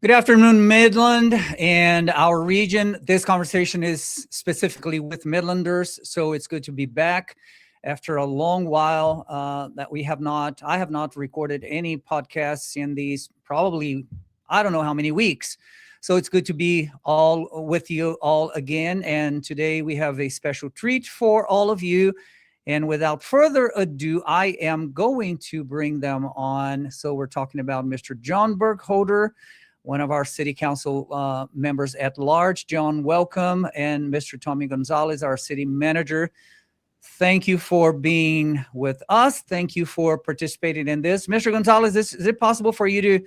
Good afternoon, Midland and our region. This conversation is specifically with Midlanders, so it's good to be back after a long while that I have not recorded any podcasts in these probably, I don't know how many weeks. So it's good to be all with you all again. And today we have a special treat for all of you. And without further ado, I am going to bring them on. So we're talking about Mr. John Burkholder, one of our city council members at large. John, welcome. And Mr. Tommy Gonzalez, our city manager. Thank you for being with us. Thank you for participating in this. Mr. Gonzalez, is it possible for you to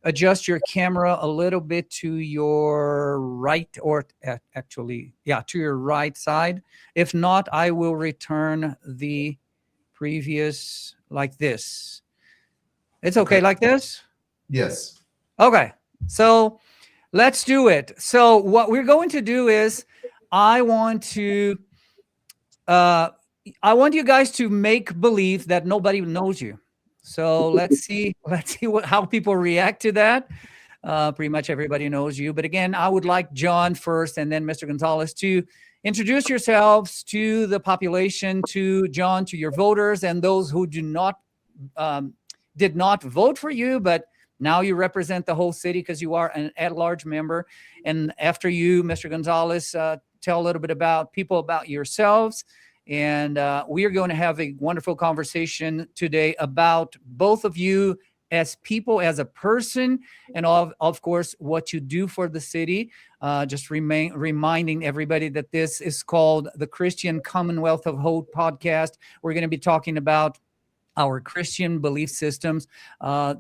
adjust your camera a little bit to your right, or actually, yeah, to your right side? If not, I will return the previous like this. It's okay like this? Yes. Okay. So let's do it. So what we're going to do is I want you guys to make believe that nobody knows you. So let's see how people react to that. Pretty much everybody knows you. But again, I would like John first and then Mr. Gonzalez to introduce yourselves to the population, to John, to your voters, and those who did not vote for you, but now you represent the whole city because you are an at-large member. And after you, Mr. Gonzalez, tell a little bit about yourselves. And we are going to have a wonderful conversation today about both of you as people, as a person, and of course, what you do for the city. Just reminding everybody that this is called the Christian Commonwealth of Hope podcast. We're going to be talking about our Christian belief systems.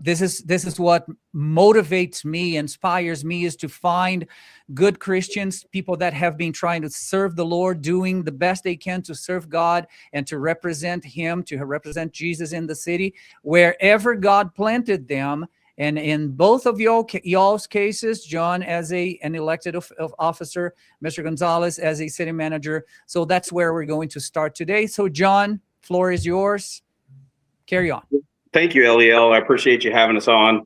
This is what motivates me, inspires me, is to find good Christians, people that have been trying to serve the Lord, doing the best they can to serve God and to represent Him, to represent Jesus in the city, wherever God planted them. And in both of y'all's cases, John as an elected officer, Mr. Gonzalez as a city manager. So that's where we're going to start today. So John, floor is yours. Carry on. Thank you, Eliel. I appreciate you having us on.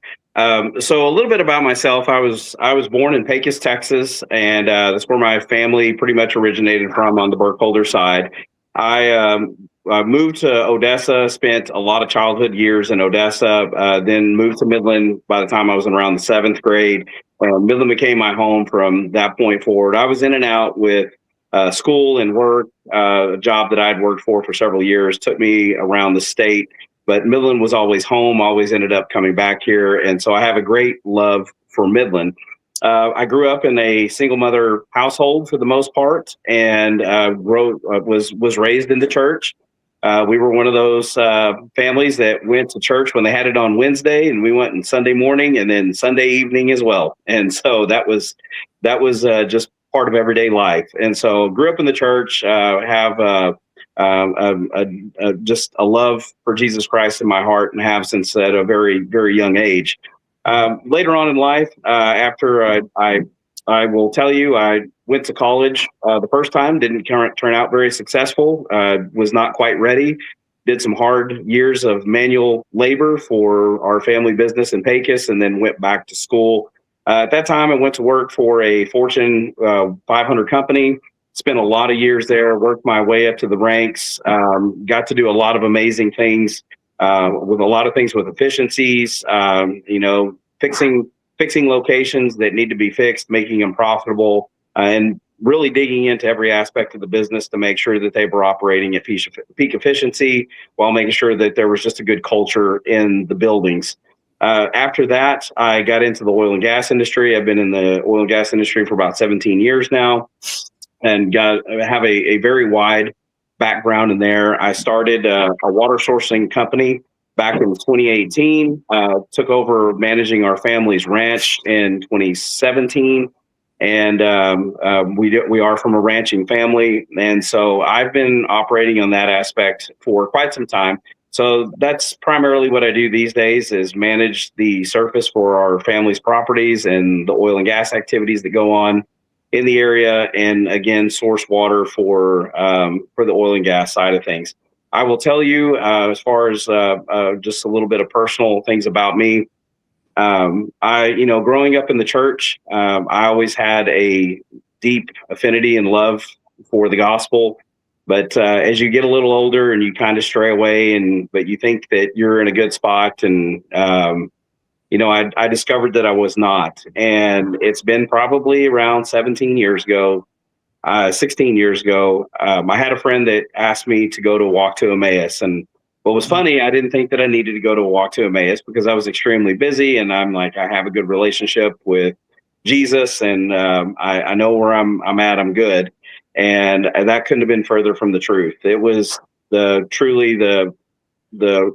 So a little bit about myself. I was born in Pecos, Texas, and that's where my family pretty much originated from on the Burkholder side. I moved to Odessa, spent a lot of childhood years in Odessa, then moved to Midland by the time I was in around the 7th grade. Midland became my home from that point forward. I was in and out with school and work, a job that I'd worked for several years, took me around the state. But Midland was always home, always ended up coming back here. And so I have a great love for Midland. I grew up in a single mother household for the most part, and was raised in the church. We were one of those families that went to church when they had it on Wednesday, and we went on Sunday morning and then Sunday evening as well. And so that was just part of everyday life. And so grew up in the church, have just a love for Jesus Christ in my heart, and have since at a very, very young age. Later on in life, after I will tell you, I went to college the first time, didn't turn out very successful, was not quite ready, did some hard years of manual labor for our family business in Pecos, and then went back to school. At that time, I went to work for a Fortune 500 company. Spent a lot of years there, worked my way up to the ranks, got to do a lot of amazing things with efficiencies, fixing locations that need to be fixed, making them profitable, and really digging into every aspect of the business to make sure that they were operating at peak efficiency while making sure that there was just a good culture in the buildings. After that, I got into the oil and gas industry. I've been in the oil and gas industry for about 17 years now, and have a very wide background in there. I started a water sourcing company back in 2018, took over managing our family's ranch in 2017, and we are from a ranching family, and so I've been operating on that aspect for quite some time. So that's primarily what I do these days, is manage the surface for our family's properties and the oil and gas activities that go on in the area, and again, source water for the oil and gas side of things. I will tell you, as far as just a little bit of personal things about me, Growing up in the church, I always had a deep affinity and love for the gospel. But as you get a little older and you kind of stray away, but you think that you're in a good spot, and I discovered that I was not. And it's been probably around 17 years ago, 16 years ago. I had a friend that asked me to go to a walk to Emmaus. And what was funny, I didn't think that I needed to go to a walk to Emmaus because I was extremely busy. And I'm like, I have a good relationship with Jesus, and I know where I'm at. I'm good. And that couldn't have been further from the truth. It was truly the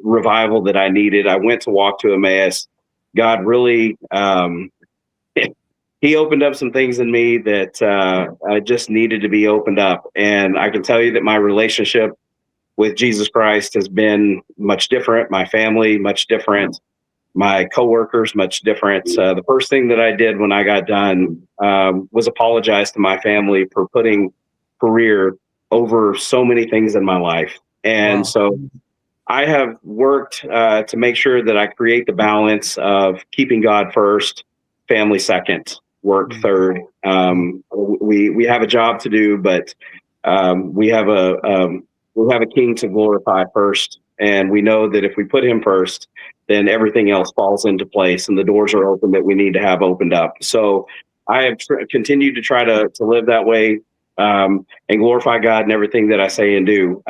revival that I needed. I went to walk to Emmaus. God really, he opened up some things in me that I just needed to be opened up. And I can tell you that my relationship with Jesus Christ has been much different. My family, much different. My coworkers, much different. The first thing that I did when I got done was apologize to my family for putting career over so many things in my life. And so I have worked to make sure that I create the balance of keeping God first, family second, work third. We have a job to do, but we have a king to glorify first, and we know that if we put him first, then everything else falls into place, and the doors are open that we need to have opened up. So I have continued to try to live that way. And glorify God in everything that I say and do.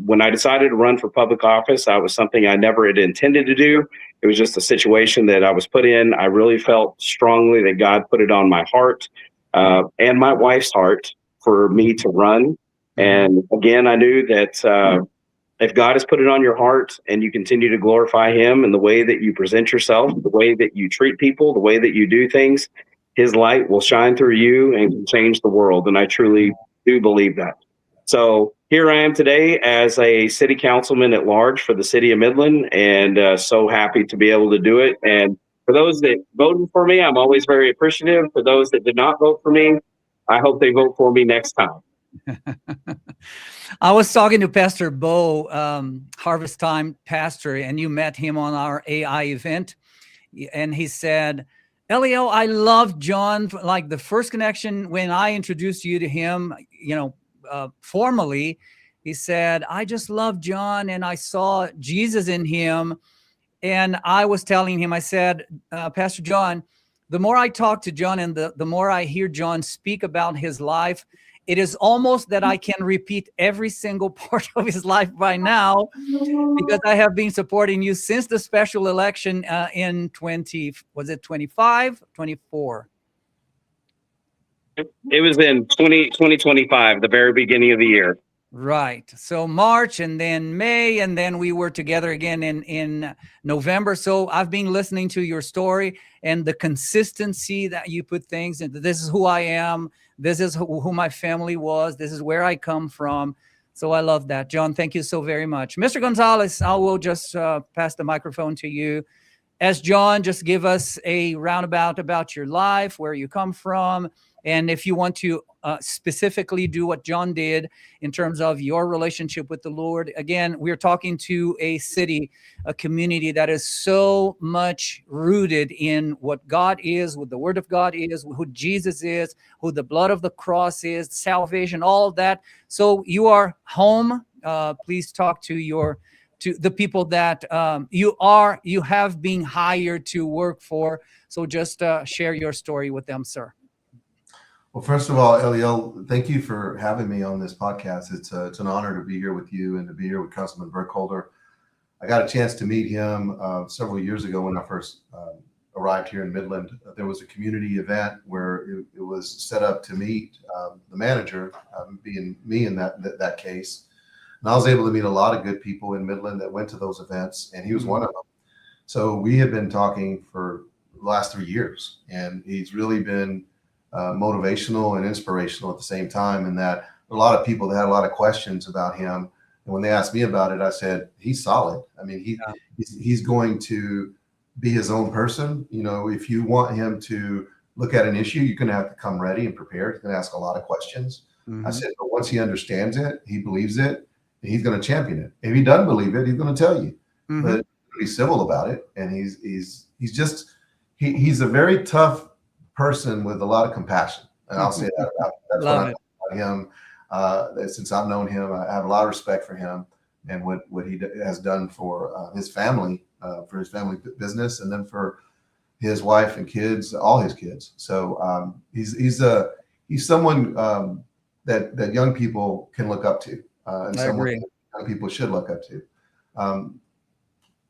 When I decided to run for public office, that was something I never had intended to do. It was just a situation that I was put in. I really felt strongly that God put it on my heart and my wife's heart for me to run. And again, I knew that if God has put it on your heart and you continue to glorify him in the way that you present yourself, the way that you treat people, the way that you do things, his light will shine through you and can change the world. And I truly do believe that. So here I am today as a city councilman at large for the city of Midland, and so happy to be able to do it. And for those that voted for me, I'm always very appreciative. For those that did not vote for me, I hope they vote for me next time. I was talking to Pastor Bo, Harvest Time pastor, and you met him on our AI event. And he said, Eliel, I love John. Like the first connection when I introduced you to him, formally, he said, I just love John and I saw Jesus in him. And I was telling him, I said, Pastor John, the more I talk to John and the more I hear John speak about his life, it is almost that I can repeat every single part of his life by now, because I have been supporting you since the special election in 2024? It was in 2025, the very beginning of the year. Right. So March and then May, and then we were together again in November. So I've been listening to your story and the consistency that you put things into. This is who I am. This is who my family was. This is where I come from. So I love that. John, thank you so very much. Mr. Gonzalez, I will just pass the microphone to you. As John, just give us a roundabout about your life, where you come from, and if you want to specifically do what John did in terms of your relationship with the Lord. Again, we're talking to a city, a community that is so much rooted in what God is, what the Word of God is, who Jesus is, who the blood of the cross is, salvation, all of that. So you are home. Please talk to the people that you have been hired to work for. So just share your story with them, sir. Well, first of all, Eliel, thank you for having me on this podcast. It's an honor to be here with you and to be here with Councilman Burkholder. I got a chance to meet him several years ago when I first arrived here in Midland. There was a community event where it was set up to meet the manager, being me in that case. And I was able to meet a lot of good people in Midland that went to those events, and he was one of them. So we have been talking for the last 3 years, and he's really been motivational and inspirational at the same time, in that a lot of people that had a lot of questions about him. And when they asked me about it, I said, he's solid. I mean, he's going to be his own person. You know, if you want him to look at an issue, you're going to have to come ready and prepared. He's going to ask a lot of questions. I said, but once he understands it, he believes it, and he's going to champion it. If he doesn't believe it, he's going to tell you, but be civil about it. And he's he's a very tough person with a lot of compassion, and I'll say that about him. That's what I like about him. Since I've known him, I have a lot of respect for him and what he has done for his family business, and then for his wife and kids, all his kids. So he's someone that young people can look up to, and someone that young people should look up to.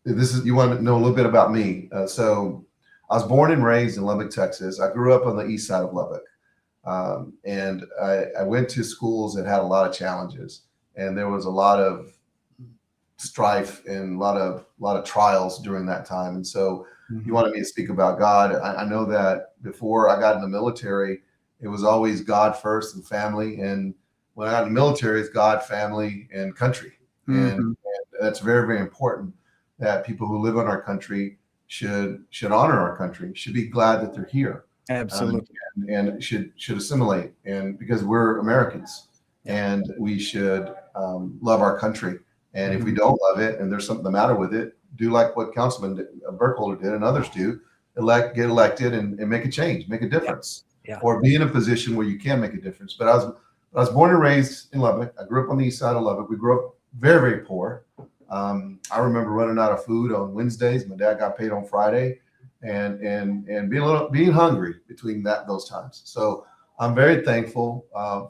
You want to know a little bit about me. So I was born and raised in Lubbock, Texas. I grew up on the east side of Lubbock. And I went to schools that had a lot of challenges, and there was a lot of strife and a lot of trials during that time. And so you wanted me to speak about God. I know that before I got in the military, it was always God first and family. And when I got in the military, it's God, family, and country. And that's very, very important, that people who live in our country should honor our country, should be glad that they're here. Absolutely. And should assimilate, and because we're Americans, and we should love our country. And if we don't love it and there's something the matter with it, do like what Councilman Burkholder did and others do, get elected and make a change, make a difference, or be in a position where you can make a difference. But I was born and raised in Lubbock. I grew up on the east side of Lubbock. We grew up very, very poor. I remember running out of food on Wednesdays. My dad got paid on Friday, and being hungry between those times. So I'm very thankful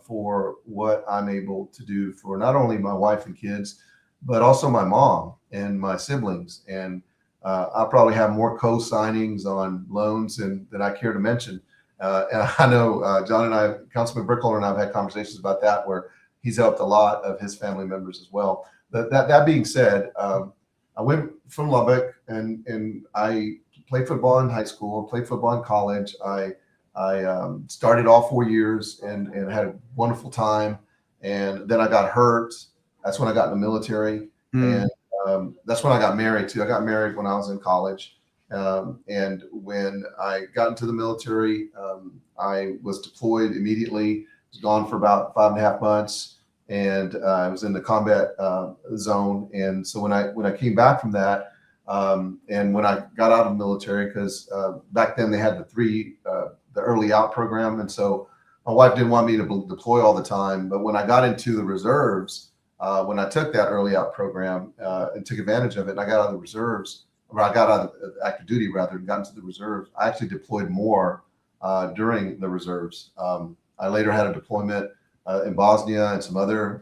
for what I'm able to do for not only my wife and kids, but also my mom and my siblings. And I'll probably have more co-signings on loans than I care to mention. And I know John and I, Councilman Burkholder and I have had conversations about that, where he's helped a lot of his family members as well. That being said, I went from Lubbock and I played football in high school, played football in college. I started all 4 years and had a wonderful time. And then I got hurt. That's when I got in the military. And that's when I got married too. I got married when I was in college. And when I got into the military, I was deployed immediately. Was gone for about 5.5 months. And I was in the combat zone. And so when I came back from that, and when I got out of the military, because back then they had the early out program, and so my wife didn't want me to deploy all the time. But when I got into the reserves, when I took that early out program and took advantage of it, and I got out of the reserves, or I got out of active duty rather, and got into the reserves, I actually deployed more during the reserves. I later had a deployment in Bosnia and some other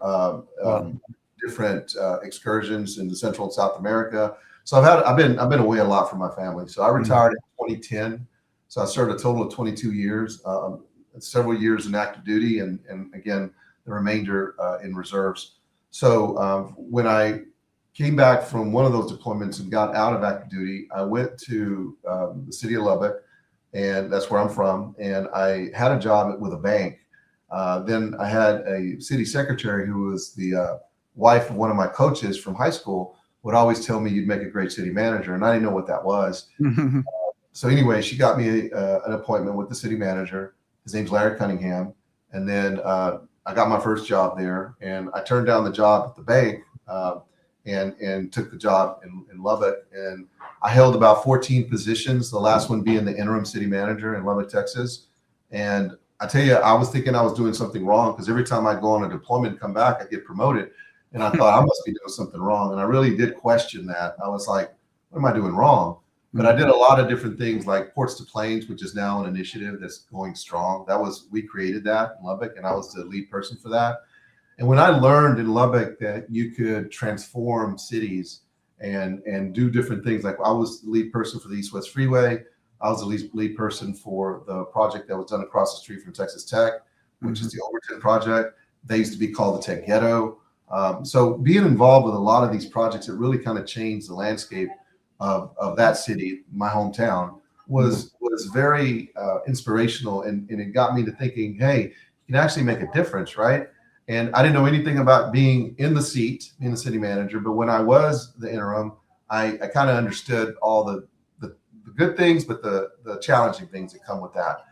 different excursions into Central and South America. So I've been away a lot from my family. So I retired in 2010. So I served a total of 22 years, several years in active duty, and again the remainder in reserves. So when I came back from one of those deployments and got out of active duty, I went to the city of Lubbock, and that's where I'm from. And I had a job with a bank. Then I had a city secretary who was the wife of one of my coaches from high school, would always tell me you'd make a great city manager. And I didn't know what that was. So anyway, she got me an appointment with the city manager. His name's Larry Cunningham. And then I got my first job there, and I turned down the job at the bank and took the job in Lubbock. And I held about 14 positions, the last one being the interim city manager in Lubbock, Texas. And I tell you, I was thinking I was doing something wrong, because every time I'd go on a deployment and come back, I'd get promoted. And I thought I must be doing something wrong. And I really did question that. I was like, what am I doing wrong? But I did a lot of different things, like Ports to Plains, which is now an initiative that's going strong. We created that in Lubbock, and I was the lead person for that. And when I learned in Lubbock that you could transform cities and do different things, like I was the lead person for the East-West Freeway. I was the lead person for the project that was done across the street from Texas Tech, which is the Overton project. They used to be called the Tech Ghetto. So being involved with a lot of these projects, it really kind of changed the landscape of that city, my hometown, was very inspirational. And it got me to thinking, hey, you can actually make a difference, right? And I didn't know anything about being in the seat, being the city manager. But when I was the interim, I kind of understood all the good things, but the challenging things that come with that.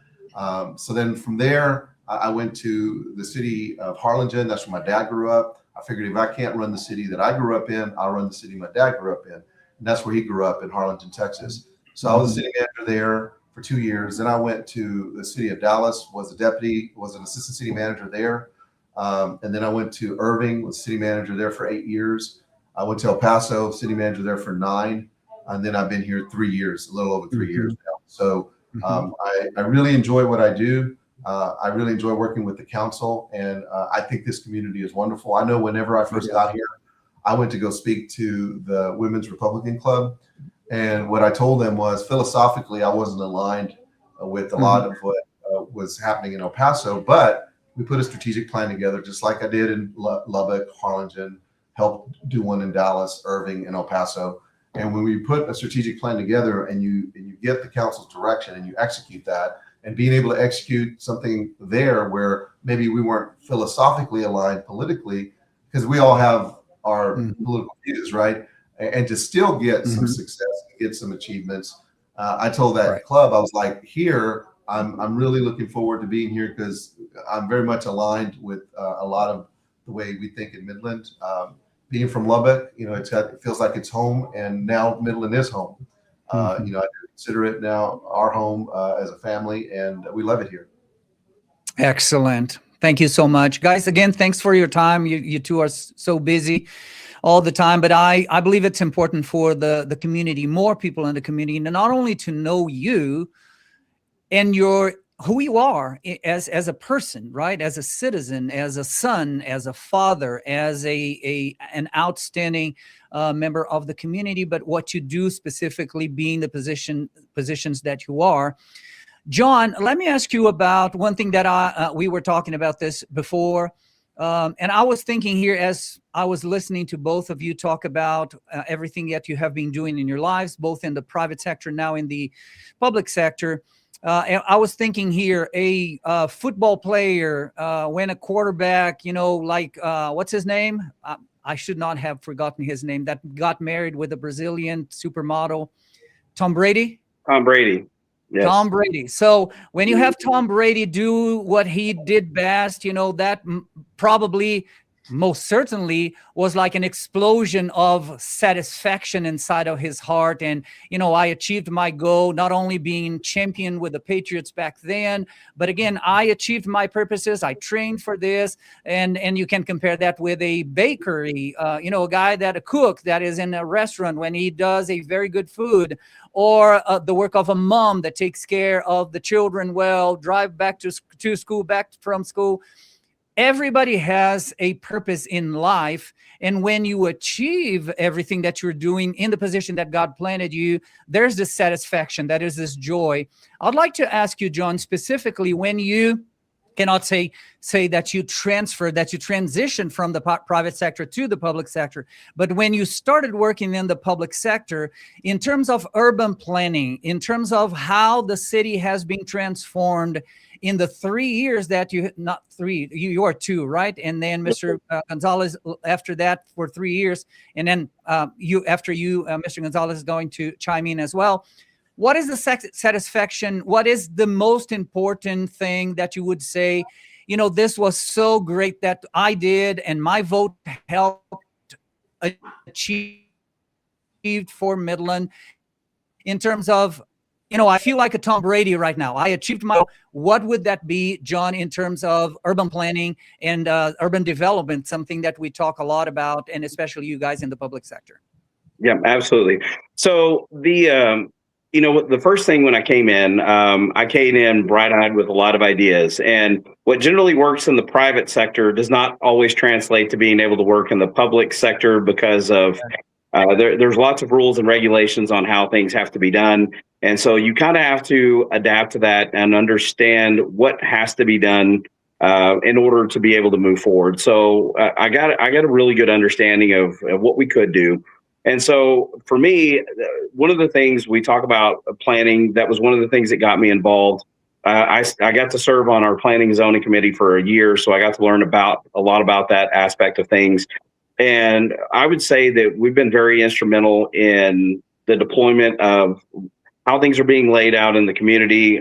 So then from there, I went to the city of Harlingen. That's where my dad grew up. I figured if I can't run the city that I grew up in, I'll run the city my dad grew up in. And that's where he grew up, in Harlingen, Texas. So I was the city manager there. for 2 years. Then I went to the city of Dallas, was an assistant city manager there. And then I went to Irving, was city manager there for 8 years. I went to El Paso, city manager there for 9. And then I've been here 3 years, a little over 3 years now. So I really enjoy what I do. I really enjoy working with the council, and I think this community is wonderful. I know whenever I first got here, I went to go speak to the Women's Republican Club, and what I told them was philosophically I wasn't aligned with a lot of what was happening in El Paso, but we put a strategic plan together, just like I did in Lubbock, Harlingen, helped do one in Dallas, Irving, and El Paso. And when we put a strategic plan together and you get the council's direction and you execute that, and being able to execute something there where maybe we weren't philosophically aligned politically, because we all have our political views, right? And to still get some success, get some achievements. I told that club, I was like, here, I'm really looking forward to being here because I'm very much aligned with a lot of the way we think in Midland. Being from Lubbock, it feels like it's home, and now Midland is home. I consider it now our home as a family, and we love it here. Excellent. Thank you so much. Guys, again, thanks for your time. You two are so busy all the time, but I believe it's important for the community, more people in the community, and not only to know you and who you are as a person, right? As a citizen, as a son, as a father, as an outstanding member of the community, but what you do specifically, being the positions that you are. John, let me ask you about one thing that we were talking about this before, and I was thinking here as I was listening to both of you talk about everything that you have been doing in your lives, both in the private sector, now in the public sector. And I was thinking here, a football player, when a quarterback, what's his name? I should not have forgotten his name, that got married with a Brazilian supermodel, Tom Brady? Tom Brady. Yes. Tom Brady. So when you have Tom Brady do what he did best, that probably most certainly was like an explosion of satisfaction inside of his heart. And, I achieved my goal, not only being champion with the Patriots back then, but again, I achieved my purposes. I trained for this. And you can compare that with a bakery, a cook that is in a restaurant when he does a very good food, or the work of a mom that takes care of the children well, drive back to school, back from school. Everybody has a purpose in life. And when you achieve everything that you're doing in the position that God planted you, there's this satisfaction, that is this joy. I'd like to ask you, John, specifically when you cannot say that you transition from the private sector to the public sector, but when you started working in the public sector, in terms of urban planning, in terms of how the city has been transformed in the 3 years that you are 2, right? And then Mr. Gonzalez after that for 3 years. And then Mr. Gonzalez is going to chime in as well. What is the satisfaction? What is the most important thing that you would say, this was so great that I did, and my vote helped achieve for Midland in terms of, I feel like a Tom Brady right now. I achieved what would that be, John, in terms of urban planning and urban development, something that we talk a lot about, and especially you guys in the public sector? Yeah, absolutely. So the first thing when I came in bright-eyed with a lot of ideas. And what generally works in the private sector does not always translate to being able to work in the public sector because of there's lots of rules and regulations on how things have to be done. And so you kind of have to adapt to that and understand what has to be done in order to be able to move forward. So I got a really good understanding of what we could do. And so for me, one of the things we talk about planning, that was one of the things that got me involved. I got to serve on our planning and zoning committee for a year, so I got to learn a lot about that aspect of things. And I would say that we've been very instrumental in the deployment of how things are being laid out in the community,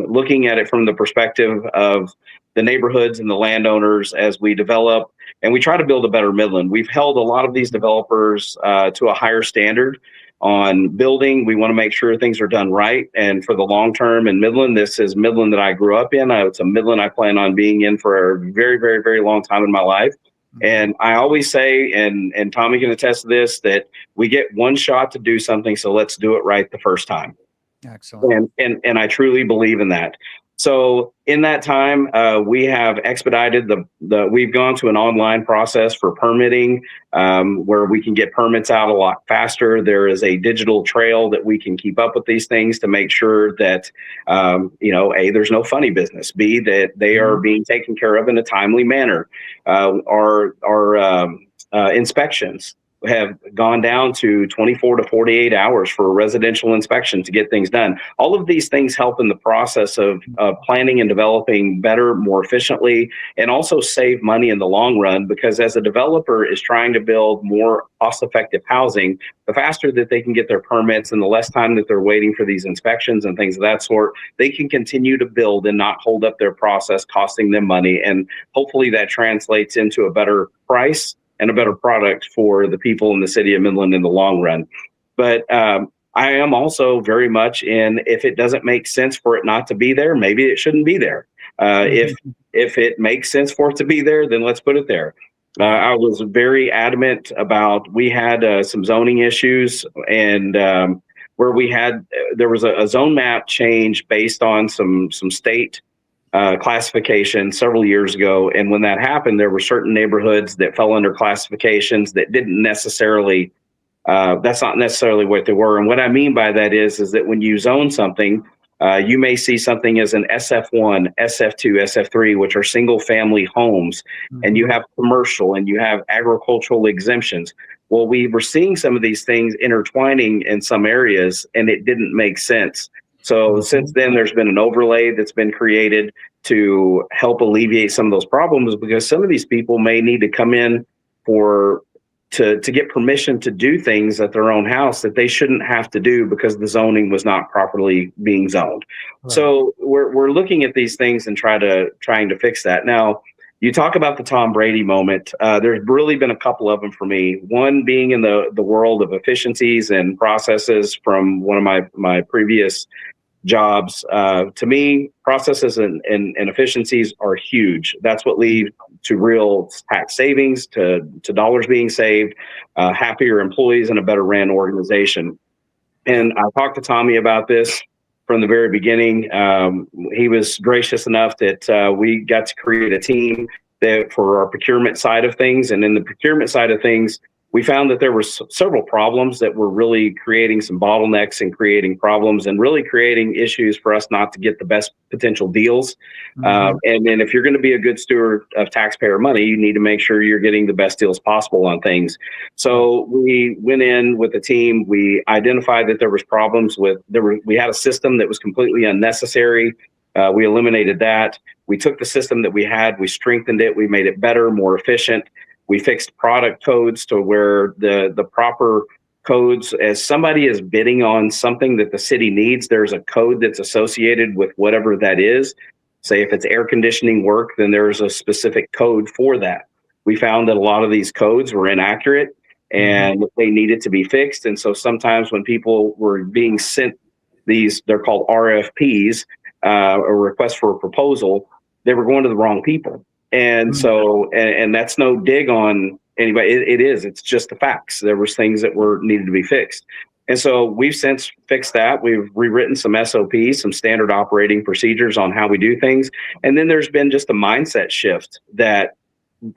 looking at it from the perspective of the neighborhoods and the landowners as we develop, and we try to build a better Midland. We've held a lot of these developers to a higher standard on building. We want to make sure things are done right and for the long term in Midland. This is Midland that I grew up in. It's a Midland I plan on being in for a very, very, very long time in my life. And I always say, and Tommy can attest to this, that we get one shot to do something, so let's do it right the first time. Excellent. And I truly believe in that. So in that time, we have expedited we've gone to an online process for permitting, where we can get permits out a lot faster. There is a digital trail that we can keep up with these things to make sure that, A, there's no funny business. B, that they are being taken care of in a timely manner. Our inspections have gone down to 24 to 48 hours for a residential inspection to get things done. All of these things help in the process of planning and developing better, more efficiently, and also save money in the long run, because as a developer is trying to build more cost-effective housing, the faster that they can get their permits and the less time that they're waiting for these inspections and things of that sort, they can continue to build and not hold up their process, costing them money. And hopefully that translates into a better price and a better product for the people in the city of Midland in the long run. But I am also very much in, if it doesn't make sense for it not to be there, maybe it shouldn't be there. If it makes sense for it to be there, then let's put it there. I was very adamant about, we had some zoning issues, and where there was a zone map change based on some state classification several years ago. And when that happened, there were certain neighborhoods that fell under classifications that didn't necessarily, that's not necessarily what they were. And what I mean by that is that when you zone something, you may see something as an SF1, SF2, SF3, which are single family homes, and you have commercial and you have agricultural exemptions. Well, we were seeing some of these things intertwining in some areas, and it didn't make sense. So since then, there's been an overlay that's been created to help alleviate some of those problems, because some of these people may need to come in to get permission to do things at their own house that they shouldn't have to do because the zoning was not properly being zoned. Right. So we're looking at these things and trying to fix that. Now, you talk about the Tom Brady moment. There's really been a couple of them for me. One being in the world of efficiencies and processes from one of my previous jobs. To me, processes and efficiencies are huge. That's what leads to real tax savings, to dollars being saved, happier employees, and a better ran organization. And I talked to Tommy about this from the very beginning. He was gracious enough that we got to create a team for our procurement side of things. And in the procurement side of things, we found that there were several problems that were really creating some bottlenecks and creating problems and really creating issues for us not to get the best potential deals. And then if you're going to be a good steward of taxpayer money, you need to make sure you're getting the best deals possible on things. So we went in with a team. We identified that there was problems we had a system that was completely unnecessary. We eliminated that. We took the system that we had, we strengthened it, we made it better, more efficient. We fixed product codes to where the proper codes, as somebody is bidding on something that the city needs, there's a code that's associated with whatever that is. Say if it's air conditioning work, then there's a specific code for that. We found that a lot of these codes were inaccurate and they needed to be fixed. And so sometimes when people were being sent they're called RFPs, a request for a proposal, they were going to the wrong people. And so, and that's no dig on anybody. It's just the facts. There was things that needed to be fixed. And so we've since fixed that. We've rewritten some SOPs, some standard operating procedures on how we do things. And then there's been just a mindset shift that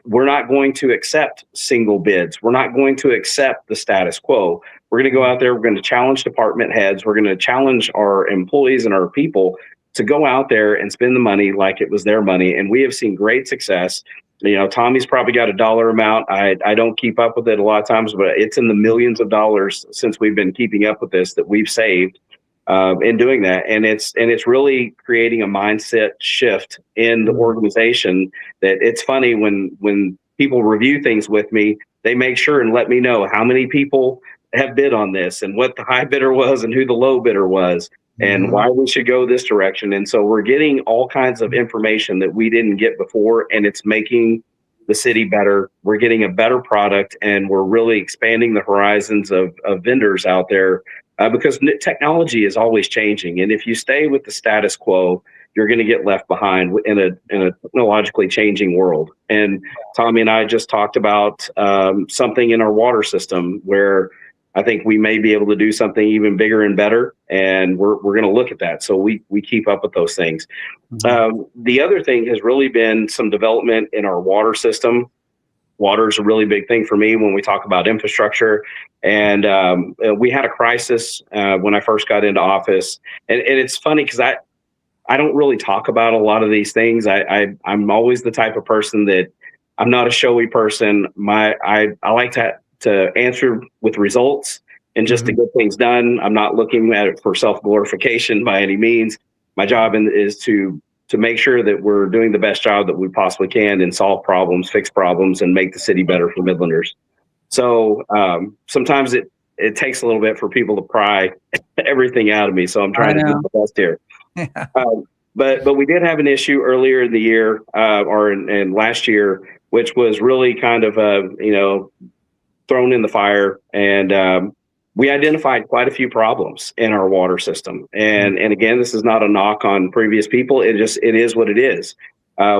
we're not going to accept single bids. We're not going to accept the status quo. We're going to go out there. We're going to challenge department heads. We're going to challenge our employees and our people to go out there and spend the money like it was their money. And we have seen great success. Tommy's probably got a dollar amount. I don't keep up with it a lot of times, but it's in the millions of dollars since we've been keeping up with this that we've saved in doing that. And it's really creating a mindset shift in the organization. That it's funny when people review things with me, they make sure and let me know how many people have bid on this and what the high bidder was and who the low bidder was. And why we should go this direction. And so we're getting all kinds of information that we didn't get before, and it's making the city better. We're getting a better product, and we're really expanding the horizons of vendors out there because technology is always changing. And if you stay with the status quo, you're going to get left behind in a technologically changing world. And Tommy and I just talked about something in our water system where I think we may be able to do something even bigger and better, and we're going to look at that. So we keep up with those things. The other thing has really been some development in our water system. Water is a really big thing for me when we talk about infrastructure. And we had a crisis when I first got into office. And it's funny because I don't really talk about a lot of these things. I'm always the type of person that I'm not a showy person. I like to answer with results and just to get things done. I'm not looking at it for self-glorification by any means. My job is to make sure that we're doing the best job that we possibly can and solve problems, fix problems, and make the city better for Midlanders. So sometimes it takes a little bit for people to pry everything out of me. So I'm trying to do the best here. But we did have an issue earlier in the year or in last year, which was really kind of thrown in the fire, and we identified quite a few problems in our water system. And again, this is not a knock on previous people. It is what it is.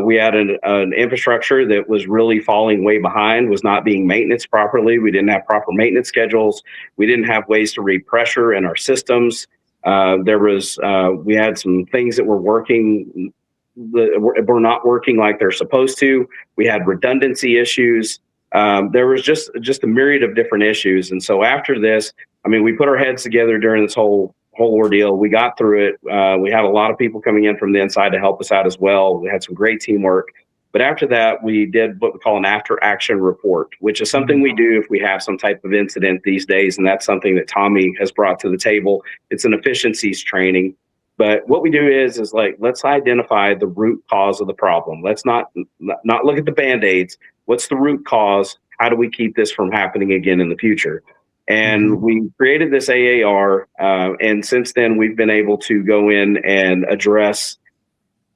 We had an infrastructure that was really falling way behind, was not being maintained properly. We didn't have proper maintenance schedules. We didn't have ways to repressure in our systems. We had some things that were working that were not working like they're supposed to. We had redundancy issues. There was just a myriad of different issues. And so after this, we put our heads together during this whole ordeal. We got through it. We had a lot of people coming in from the inside to help us out as well. We had some great teamwork. But after that, we did what we call an after action report, which is something we do if we have some type of incident these days. And that's something that Tommy has brought to the table. It's an efficiencies training. But what we do is let's identify the root cause of the problem. Let's not look at the Band-Aids. What's the root cause? How do we keep this from happening again in the future? And we created this AAR. And since then, we've been able to go in and address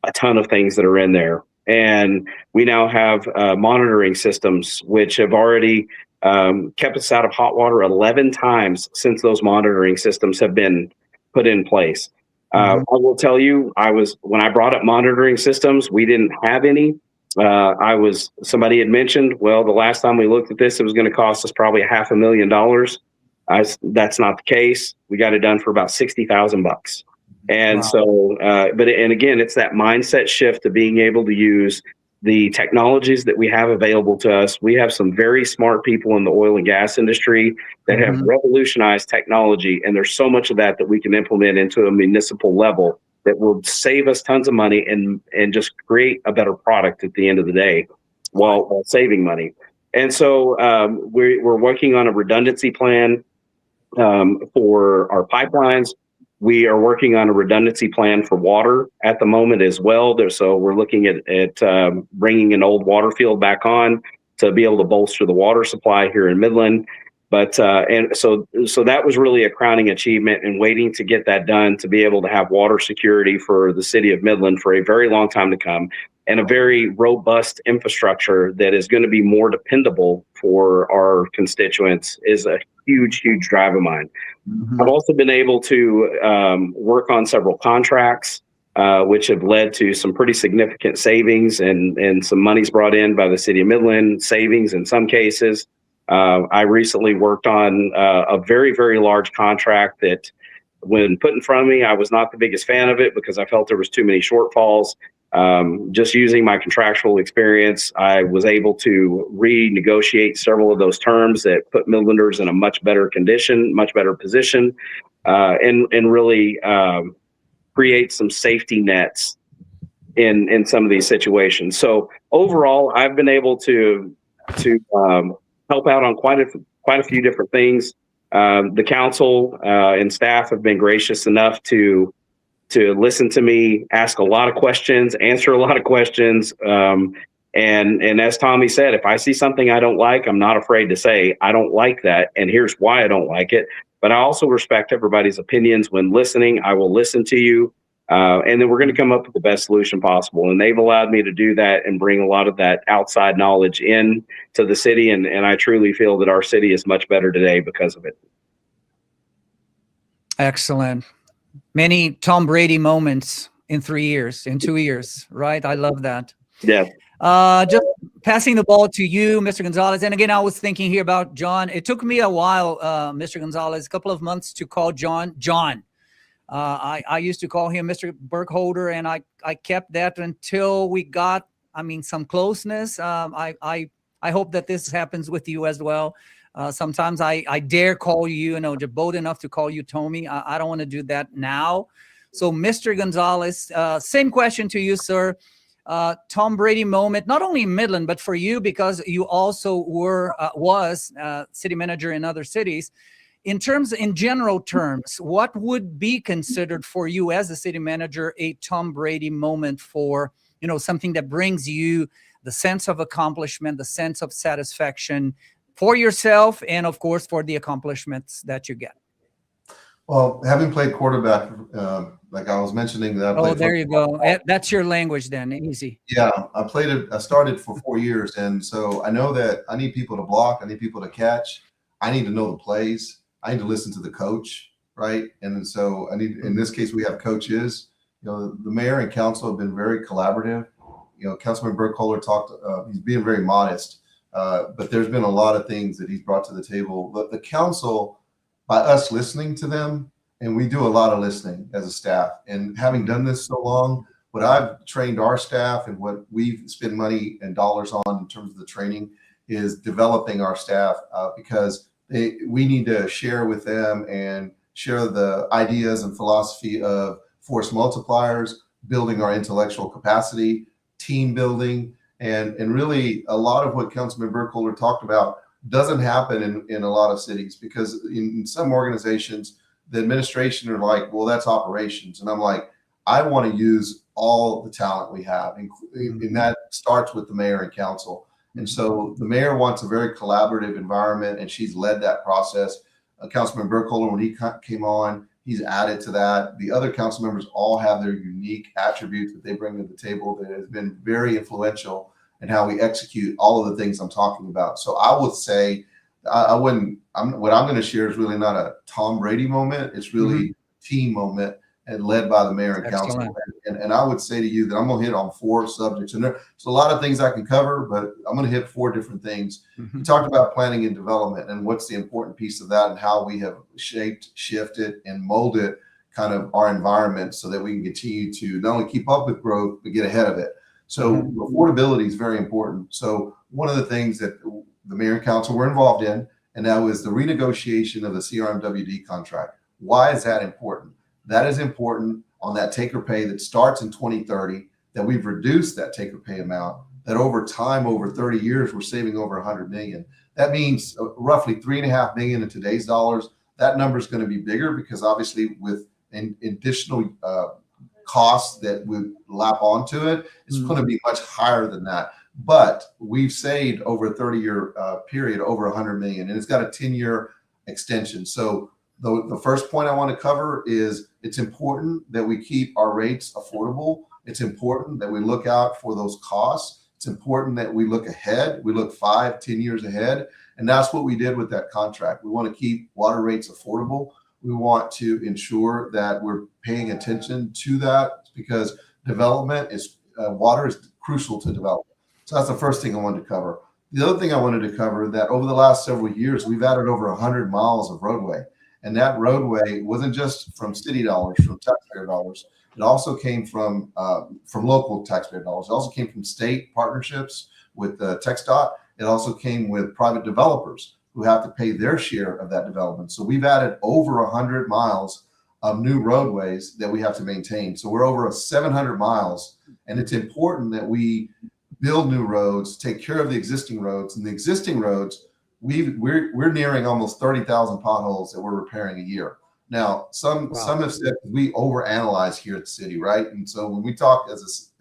a ton of things that are in there. And we now have monitoring systems, which have already kept us out of hot water 11 times since those monitoring systems have been put in place. I will tell you, when I brought up monitoring systems, we didn't have any. Somebody had mentioned, well, the last time we looked at this, it was going to cost us probably $500,000. That's not the case. We got it done for about $60,000. And so, and again, it's that mindset shift to being able to use the technologies that we have available to us. We have some very smart people in the oil and gas industry that have revolutionized technology. And there's so much of that we can implement into a municipal level that will save us tons of money and just create a better product at the end of the day while saving money. And so we're working on a redundancy plan for our pipelines. We are working on a redundancy plan for water at the moment as well. So we're looking at bringing an old water field back on to be able to bolster the water supply here in Midland. But and so that was really a crowning achievement, and waiting to get that done to be able to have water security for the city of Midland for a very long time to come, and a very robust infrastructure that is going to be more dependable for our constituents is a huge drive of mine. I've also been able to work on several contracts, which have led to some pretty significant savings and some monies brought in by the city of Midland, savings in some cases. I recently worked on a very, very large contract that, when put in front of me, I was not the biggest fan of it because I felt there was too many shortfalls. Just using my contractual experience, I was able to renegotiate several of those terms that put Midlanders in a much better condition, much better position, and really create some safety nets in some of these situations. So overall, I've been able to help out on quite a few different things. The council and staff have been gracious enough to listen to me, ask a lot of questions, answer a lot of questions. And as Tommy said, if I see something I don't like, I'm not afraid to say, I don't like that, and here's why I don't like it. But I also respect everybody's opinions when listening. I will listen to you. And then we're going to come up with the best solution possible. And they've allowed me to do that and bring a lot of that outside knowledge in to the city. And I truly feel that our city is much better today because of it. Excellent. Many Tom Brady moments in 2 years, right? I love that. Yeah. Just passing the ball to you, Mr. Gonzalez. And again, I was thinking here about John. It took me a while, Mr. Gonzalez, a couple of months to call John. I used to call him Mr. Burkholder, and I kept that until we got, some closeness. I hope that this happens with you as well. Sometimes I dare call you, you're bold enough to call you Tommy. I don't want to do that now. So, Mr. Gonzalez, same question to you, sir. Tom Brady moment, not only in Midland, but for you, because you also was city manager in other cities. In general terms, what would be considered for you as a city manager a Tom Brady moment for, something that brings you the sense of accomplishment, the sense of satisfaction for yourself, and of course for the accomplishments that you get? Well, having played quarterback, like I was mentioning, that I played there you go. That's your language then. Easy. Yeah, I started for 4 years, and so I know that I need people to block, I need people to catch, I need to know the plays, I need to listen to the coach, right? And so in this case, we have coaches. The mayor and council have been very collaborative. Councilman Burkholder talked, he's being very modest, but there's been a lot of things that he's brought to the table. But the council, by us listening to them, and we do a lot of listening as a staff, and having done this so long, what I've trained our staff and what we've spent money and dollars on in terms of the training is developing our staff, because we need to share with them and share the ideas and philosophy of force multipliers, building our intellectual capacity, team building, and really a lot of what Councilman Burkholder talked about doesn't happen in a lot of cities, because in some organizations, the administration are like, well, that's operations. And I'm like, I want to use all the talent we have. And that starts with the mayor and council. And so the mayor wants a very collaborative environment, and she's led that process. Councilman Burkholder, when he came on, he's added to that. The other council members all have their unique attributes that they bring to the table that has been very influential in how we execute all of the things I'm talking about. So I would say what I'm going to share is really not a Tom Brady moment. It's really a team moment, and led by the mayor and council. And I would say to you that I'm going to hit on 4 subjects, and there's a lot of things I can cover, but I'm going to hit 4 different things. You talked about planning and development, and what's the important piece of that, and how we have shaped, shifted, and molded kind of our environment so that we can continue to not only keep up with growth, but get ahead of it. So affordability is very important. So one of the things that the mayor and council were involved in, and that was the renegotiation of the CRMWD contract. Why is that important? That is important on that take or pay that starts in 2030, that we've reduced that take or pay amount, that over time, over 30 years, we're saving over 100 million. That means roughly $3.5 million in today's dollars. That number is going to be bigger because obviously with additional costs that would lap onto it, it's going to be much higher than that. But we've saved over a 30-year period over 100 million, and it's got a 10-year extension. So the first point I want to cover is it's important that we keep our rates affordable. It's important that we look out for those costs. It's important that we look ahead. We look 5-10 years ahead. And that's what we did with that contract. We want to keep water rates affordable. We want to ensure that we're paying attention to that, because development is water is crucial to development. So that's the first thing I wanted to cover. The other thing I wanted to cover, that over the last several years, we've added over 100 miles of roadway. And that roadway wasn't just from city dollars, from taxpayer dollars. It also came from local taxpayer dollars. It also came from state partnerships with TxDOT. It also came with private developers who have to pay their share of that development. So we've added over 100 miles of new roadways that we have to maintain. So we're over 700 miles, and it's important that we build new roads, take care of the existing roads. And the existing roads, we're nearing almost 30,000 potholes that we're repairing a year. Now, some have said we overanalyze here at the city, right? And so when we talk as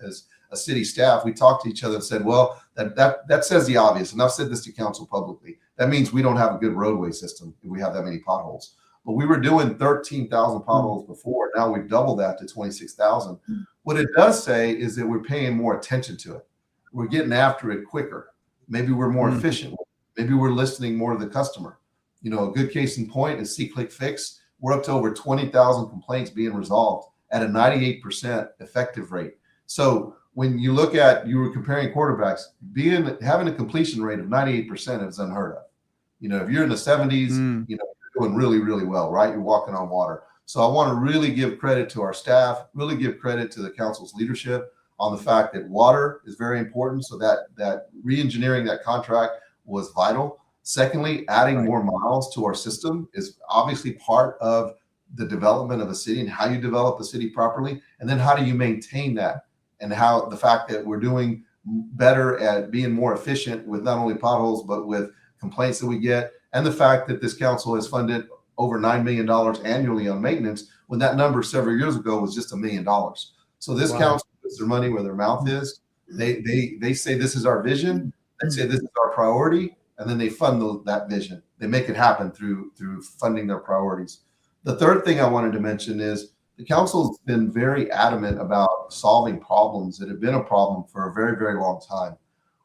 a city staff, we talked to each other and said, well, that says the obvious. And I've said this to council publicly. That means we don't have a good roadway system if we have that many potholes. but we were doing 13,000 potholes before. Now we've doubled that to 26,000. What it does say is that we're paying more attention to it. We're getting after it quicker. Maybe we're more efficient. Maybe we're listening more to the customer. You know, a good case in point is See-Click Fix. We're up to over 20,000 complaints being resolved at a 98% effective rate. So when you look at, you were comparing quarterbacks, having a completion rate of 98% is unheard of. You know, if you're in the 70s, you know, you're doing really, really well, right? You're walking on water. So I want to really give credit to our staff, really give credit to the council's leadership on the fact that water is very important. So that re-engineering that contract was vital. Secondly, adding more miles to our system is obviously part of the development of a city and how you develop a city properly. And then how do you maintain that? And how the fact that we're doing better at being more efficient with not only potholes, but with complaints that we get. And the fact that this council has funded over $9 million annually on maintenance, when that number several years ago was just $1 million. So this council puts their money where their mouth is. They say this is our vision. They say this is our priority. And then they fund that vision. They make it happen through funding their priorities. The third thing I wanted to mention is the council's been very adamant about solving problems that have been a problem for a very, very long time.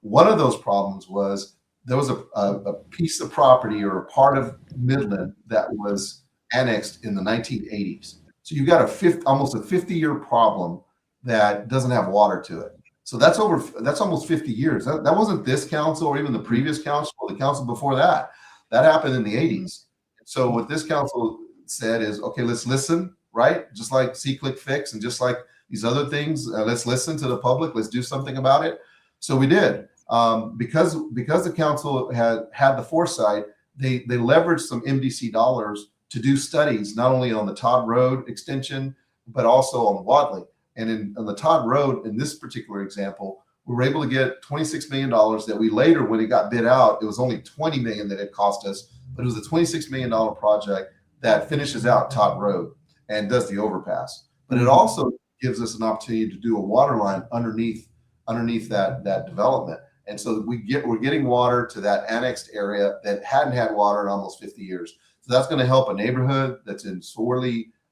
One of those problems was there was a piece of property or a part of Midland that was annexed in the 1980s. So you got almost a 50-year problem that doesn't have water to it. So that's almost 50 years. That wasn't this council or even the previous council or the council before that. That happened in the 80s. So what this council said is, okay, let's listen, right? Just like See-Click Fix and just like these other things, let's listen to the public. Let's do something about it. So we did. Because the council had the foresight, they leveraged some MDC dollars to do studies, not only on the Todd Road extension, but also on Wadley. And on the Todd Road, in this particular example, we were able to get $26 million that we later, when it got bid out, it was only $20 million that it cost us, but it was a $26 million project that finishes out Todd Road and does the overpass. But it also gives us an opportunity to do a water line underneath that development. And so we're getting water to that annexed area that hadn't had water in almost 50 years. So that's going to help a neighborhood that's in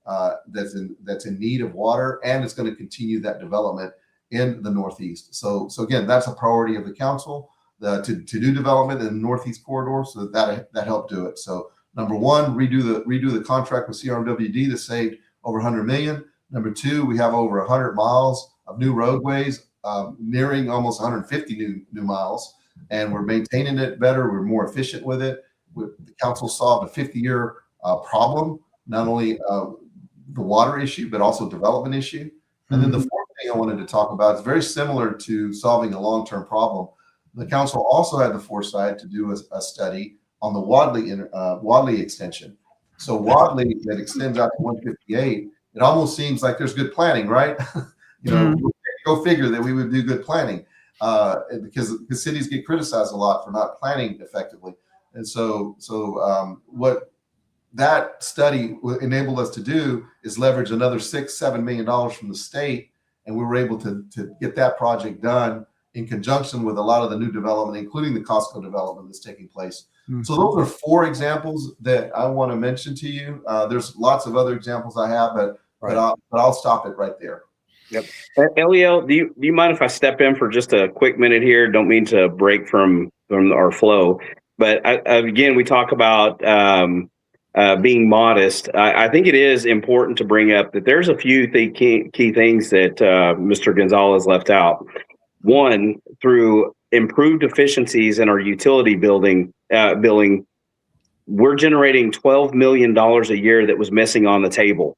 that's in need of water, and it's going to continue that development in the Northeast. So again, that's a priority of the council to do development in the Northeast corridor. So that helped do it. So number one, redo the contract with CRMWD that saved over 100 million. Number two, we have over 100 miles of new roadways, nearing almost 150 new miles, and we're maintaining it better. We're more efficient with it. The council solved a 50-year problem, not only the water issue, but also development issue. And then the fourth thing I wanted to talk about is very similar to solving a long-term problem. The council also had the foresight to do a study on the Wadley extension. So Wadley that extends out to 158, it almost seems like there's good planning, right? Go figure that we would do good planning because the cities get criticized a lot for not planning effectively. And so what that study enabled us to do is leverage another $6-7 million from the state, and we were able to get that project done in conjunction with a lot of the new development, including the Costco development that's taking place. So those are 4 examples that I want to mention to you. There's lots of other examples I have, but I'll stop it right there. Yep. Eliel, do you mind if I step in for just a quick minute here? Don't mean to break from our flow, but again, we talk about being modest. I think it is important to bring up that there's a few key things that Mr. Gonzalez left out. One, through improved efficiencies in our utility billing, we're generating $12 million a year that was missing on the table.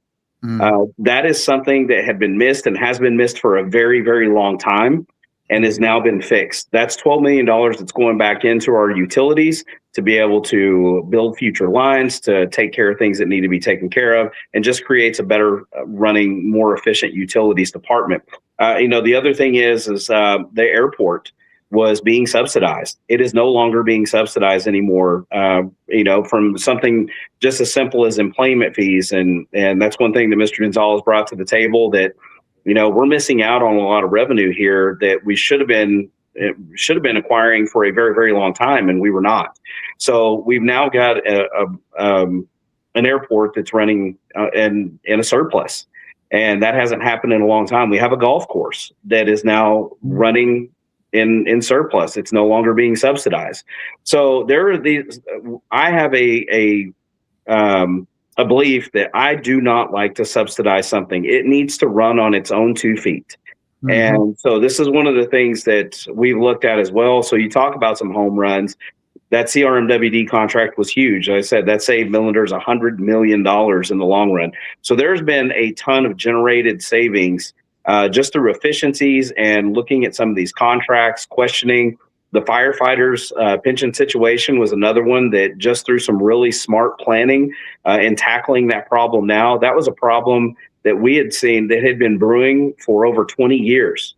That is something that had been missed and has been missed for a very, very long time and has now been fixed. That's $12 million that's going back into our utilities to be able to build future lines, to take care of things that need to be taken care of, and just creates a better running, more efficient utilities department. The other thing is the airport was being subsidized. It is no longer being subsidized anymore, from something just as simple as employment fees. And that's one thing that Mr. Gonzalez brought to the table, that, we're missing out on a lot of revenue here that we should have been acquiring for a very, very long time, and we were not. So we've now got an airport that's running in a surplus. And that hasn't happened in a long time. We have a golf course that is now running in surplus. It's no longer being subsidized. So there are these. I have a belief that I do not like to subsidize something. It needs to run on its own 2 feet. Mm-hmm. And so this is one of the things that we've looked at as well. So you talk about some home runs. That CRMWD contract was huge. Like I said, that saved Midlanders $100 million in the long run. So there's been a ton of generated savings just through efficiencies and looking at some of these contracts, questioning the firefighters' pension situation was another one that just through some really smart planning and tackling that problem now, that was a problem that we had seen that had been brewing for over 20 years.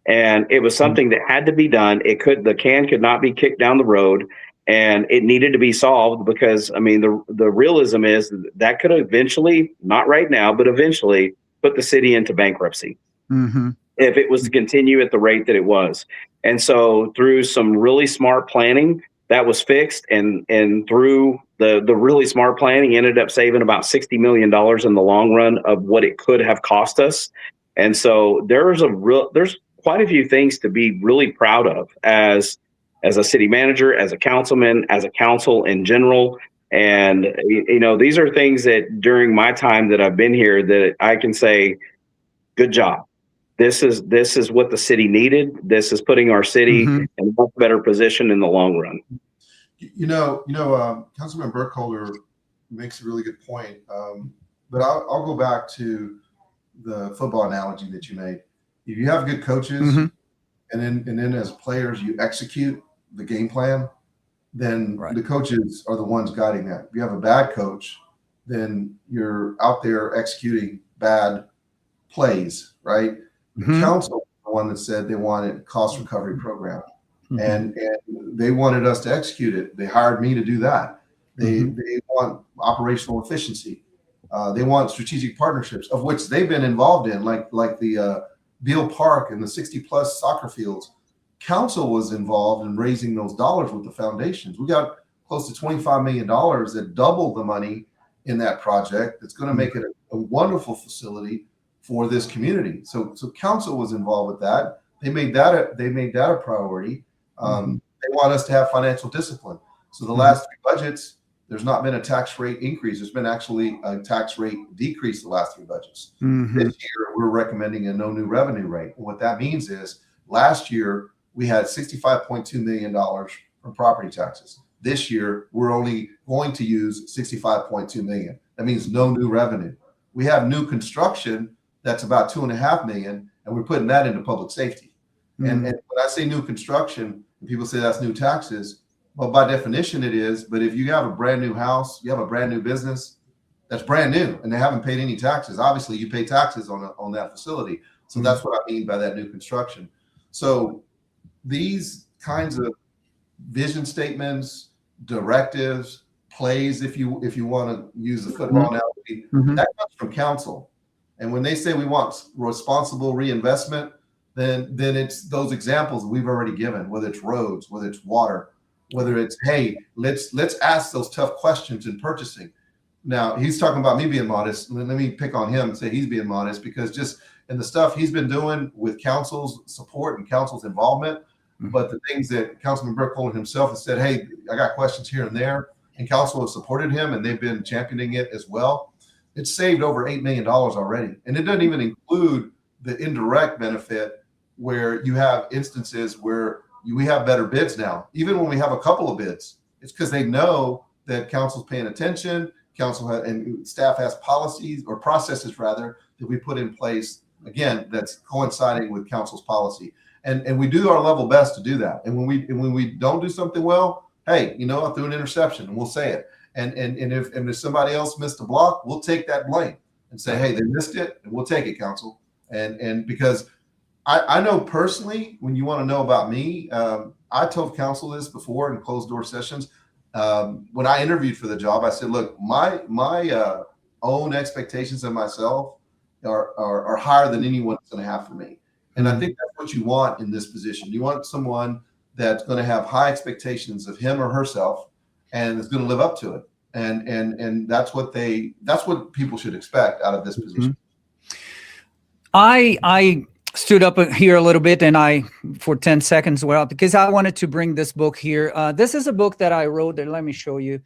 And it was something that had to be done. The can could not be kicked down the road, and it needed to be solved because, I mean, the realism is that could eventually, not right now, but eventually put the city into bankruptcy if it was to continue at the rate that it was. And so through some really smart planning, that was fixed. And through the really smart planning, ended up saving about $60 million in the long run of what it could have cost us. And so there's quite a few things to be really proud of as a city manager, as a councilman, as a council in general. And, these are things that during my time that I've been here that I can say, good job. This is what the city needed. This is putting our city in a much better position in the long run. Councilman Burkholder makes a really good point. But I'll go back to the football analogy that you made. If you have good coaches and then as players you execute the game plan, then the coaches are the ones guiding that. If you have a bad coach, then you're out there executing bad plays, right? The council was the one that said they wanted a cost recovery program, and they wanted us to execute it. They hired me to do that. They want operational efficiency. They want strategic partnerships, of which they've been involved in, like the Beal Park and the 60-plus soccer fields. Council was involved in raising those dollars with the foundations. We got close to $25 million that doubled the money in that project. That's going to make it a wonderful facility for this community. So council was involved with that. They made that a priority. They want us to have financial discipline. So the last 3 budgets, there's not been a tax rate increase. There's been actually a tax rate decrease the last 3 budgets. This year, we're recommending a no new revenue rate. And what that means is last year, we had $65.2 million from property taxes. This year, we're only going to use $65.2 million. That means no new revenue. We have new construction that's about $2.5 million, and we're putting that into public safety. And when I say new construction, people say that's new taxes. Well, by definition it is, but if you have a brand new house, you have a brand new business that's brand new and they haven't paid any taxes, obviously you pay taxes on that facility. So that's what I mean by that new construction. So these kinds of vision statements, directives, plays, if you want to use the football analogy, that comes from council. And when they say we want responsible reinvestment, then it's those examples we've already given, whether it's roads, whether it's water, whether it's, hey, let's ask those tough questions in purchasing. Now, he's talking about me being modest. Let me pick on him and say he's being modest because just in the stuff he's been doing with council's support and council's involvement, but the things that Councilman Burkholder himself has said, hey, I got questions here and there, and council has supported him and they've been championing it as well. It's saved over $8 million already. And it doesn't even include the indirect benefit where you have instances where we have better bids now. Even when we have a couple of bids, it's because they know that council's paying attention. Council and staff has policies or processes rather that we put in place, again, that's coinciding with council's policy. And we do our level best to do that. And when we don't do something well, hey, I threw an interception and we'll say it. And if somebody else missed a block, we'll take that blame and say, hey, they missed it, and we'll take it, council. And because I know personally, when you want to know about me, I told council this before in closed door sessions. When I interviewed for the job, I said, look, my own expectations of myself are higher than anyone's going to have for me. And I think that's what you want in this position. You want someone that's going to have high expectations of him or herself and is going to live up to it. and that's what people should expect out of this position. I stood up here a little bit and for 10 seconds, because I wanted to bring this book here. This is a book that I wrote. Let me show you.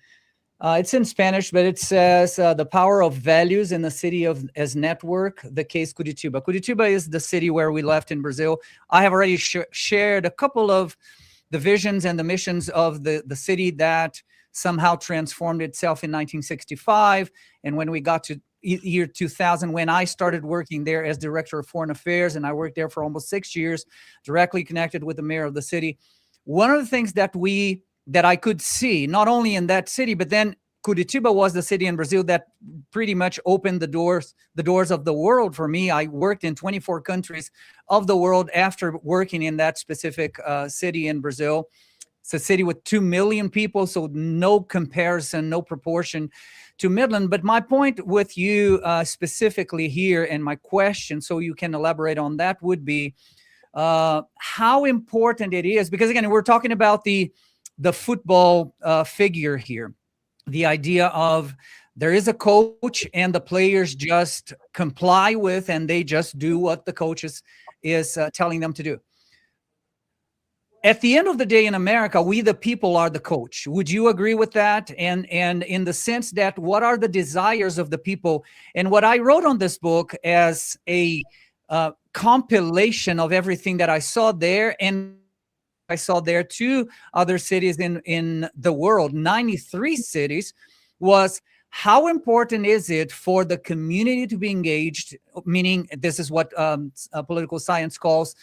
It's in Spanish, but it says The Power of Values in the City as Network, the Case Curitiba. Curitiba is the city where we left in Brazil. I have already shared a couple of the visions and the missions of the city that somehow transformed itself in 1965. And when we got to year 2000, when I started working there as director of foreign affairs, and I worked there for almost 6 years, directly connected with the mayor of the city. One of the things that I could see, not only in that city, but then Curitiba was the city in Brazil that pretty much opened the doors of the world for me. I worked in 24 countries of the world after working in that specific city in Brazil. It's a city with 2 million people, so no comparison, no proportion to Midland. But my point with you specifically here, and my question, so you can elaborate on that, would be how important it is, because again, we're talking about the football figure here, the idea of there is a coach and the players just comply with, and they just do what the coach is telling them to do. At the end of the day in America, we the people are the coach. Would you agree with that? And in the sense that what are the desires of the people? And what I wrote on this book as a compilation of everything that I saw there, and I saw there 2 other cities in the world, 93 cities, was how important is it for the community to be engaged, meaning this is what political science calls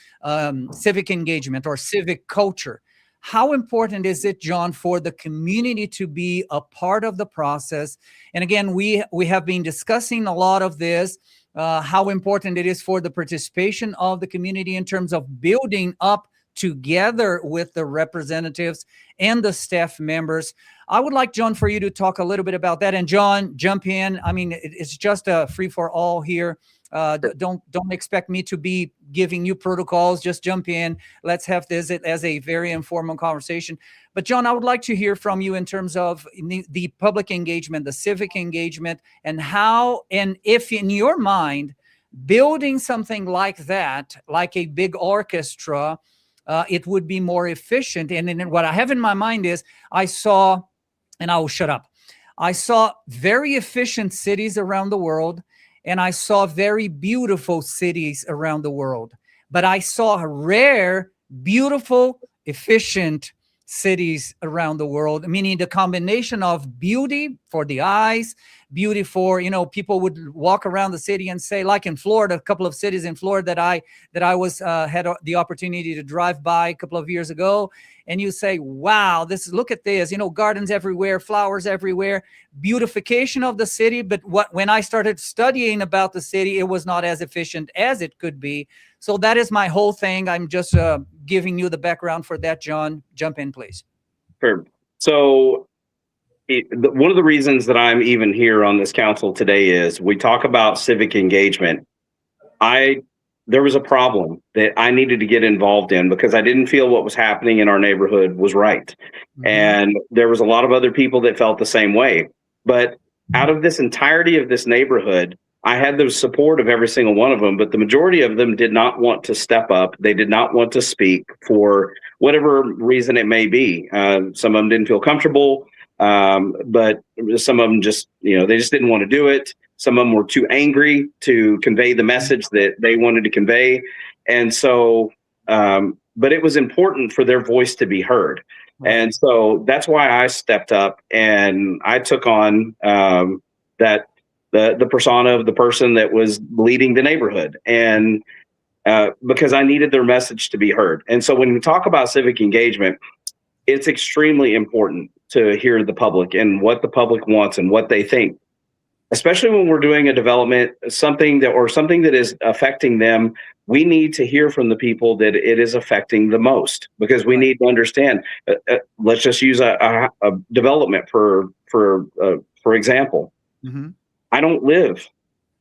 civic engagement or civic culture. How important is it, John, for the community to be a part of the process? And again, we have been discussing a lot of this, how important it is for the participation of the community in terms of building up together with the representatives and the staff members. I would like, John, for you to talk a little bit about that. And John, jump in. I mean, it's just a free for all here. Don't expect me to be giving you protocols. Just jump in. Let's have this as a very informal conversation. But John, I would like to hear from you in terms of the public engagement, the civic engagement, and how, and if in your mind, building something like that, like a big orchestra, it would be more efficient. And then what I have in my mind is I saw very efficient cities around the world, and I saw very beautiful cities around the world. But I saw rare, beautiful, efficient cities around the world, meaning the combination of beauty for the eyes, beauty for, people would walk around the city and say, like in Florida, a couple of cities in Florida that I was had the opportunity to drive by a couple of years ago, and you say, wow, look at this, gardens everywhere, flowers everywhere, beautification of the city. But when I started studying about the city, it was not as efficient as it could be. So that is my whole thing. I'm just giving you the background for that. John, jump in, please. Sure. So one of the reasons that I'm even here on this council today is we talk about civic engagement. There was a problem that I needed to get involved in because I didn't feel what was happening in our neighborhood was right. Mm-hmm. And there was a lot of other people that felt the same way. But out of this entirety of this neighborhood, I had the support of every single one of them, but the majority of them did not want to step up. They did not want to speak for whatever reason it may be. Some of them didn't feel comfortable, but some of them just, they just didn't want to do it. Some of them were too angry to convey the message that they wanted to convey. And so, but it was important for their voice to be heard. Right. And so that's why I stepped up and I took on the persona of the person that was leading the neighborhood, and because I needed their message to be heard. And so when we talk about civic engagement, it's extremely important to hear the public and what the public wants and what they think, especially when we're doing a development, something that is affecting them. We need to hear from the people that it is affecting the most, because we need to understand. Let's just use a development for example. Mm-hmm. I don't live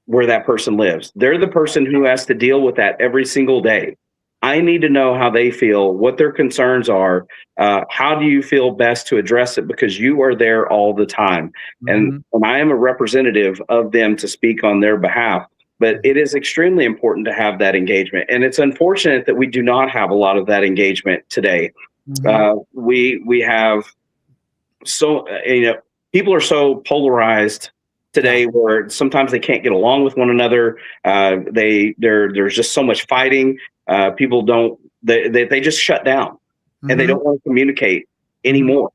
where that person lives. They're the person who has to deal with that every single day. I need to know how they feel, what their concerns are. How do you feel best to address it? Because you are there all the time. And I am a representative of them to speak on their behalf. But it is extremely important to have that engagement. And it's unfortunate that we do not have a lot of that engagement today. We have people are so polarized today where sometimes they can't get along with one another. There's just so much fighting. People they just shut down and they don't want to communicate anymore.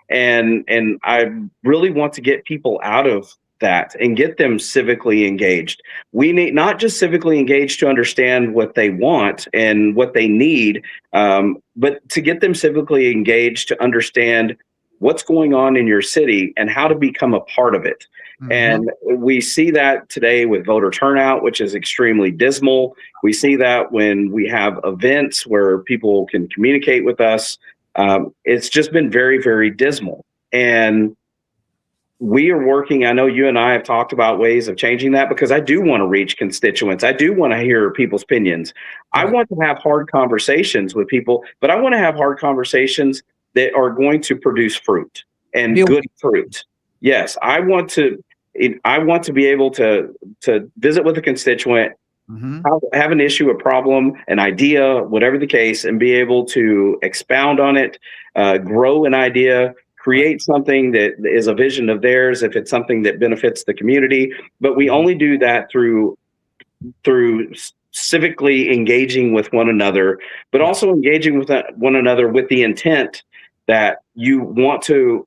And I really want to get people out of that and get them civically engaged. We need not just civically engaged to understand what they want and what they need, but to get them civically engaged to understand what's going on in your city and how to become a part of it. And we see that today with voter turnout, which is extremely dismal. We see that when we have events where people can communicate with us. It's just been very, very dismal. And we are working, I know you and I have talked about ways of changing that, because I do want to reach constituents. I do want to hear people's opinions. I want to have hard conversations with people, but I want to have hard conversations that are going to produce fruit and good fruit. Yes, I want to be able to visit with a constituent, have an issue, a problem, an idea, whatever the case, and be able to expound on it, grow an idea, create something that is a vision of theirs if it's something that benefits the community. But we only do that through civically engaging with one another, but also engaging with one another with the intent that you want to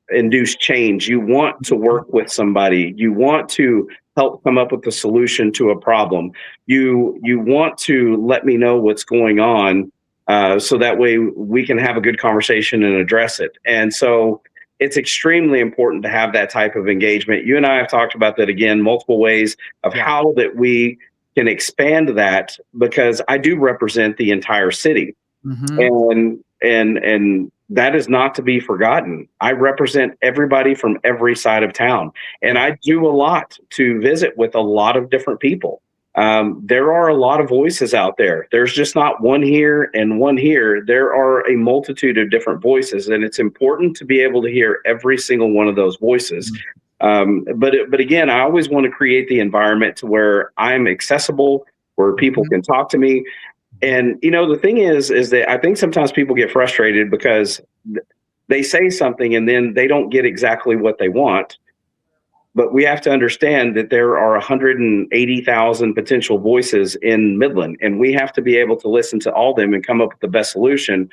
induce change. You want to work with somebody. You want to help come up with a solution to a problem. You want to let me know what's going on, so that way we can have a good conversation and address it. And so it's extremely important to have that type of engagement. You and I have talked about that again, multiple ways of how that we can expand that, because I do represent the entire city. And that is not to be forgotten. I represent everybody from every side of town, and I do a lot to visit with a lot of different people. There are a lot of voices out there. There's just not one here and one here. There are a multitude of different voices, and it's important to be able to hear every single one of those voices. But again, I always want to create the environment to where I'm accessible, where people can talk to me. And, the thing is that I think sometimes people get frustrated because they say something and then they don't get exactly what they want. But we have to understand that there are 180,000 potential voices in Midland, and we have to be able to listen to all of them and come up with the best solution.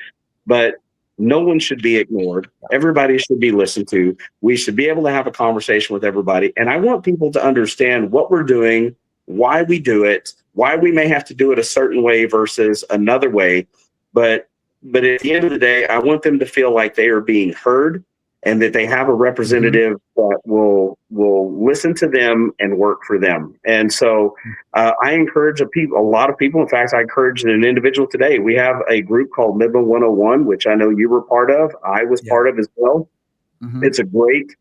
But no one should be ignored. Everybody should be listened to. We should be able to have a conversation with everybody. And I want people to understand what we're doing, why we do it, why we may have to do it a certain way versus another way. But at the end of the day, I want them to feel like they are being heard and that they have a representative that will listen to them and work for them. And so I encourage a lot of people. In fact, I encouraged an individual today. We have a group called Midland 101, which I know you were part of. I was part of as well. It's a great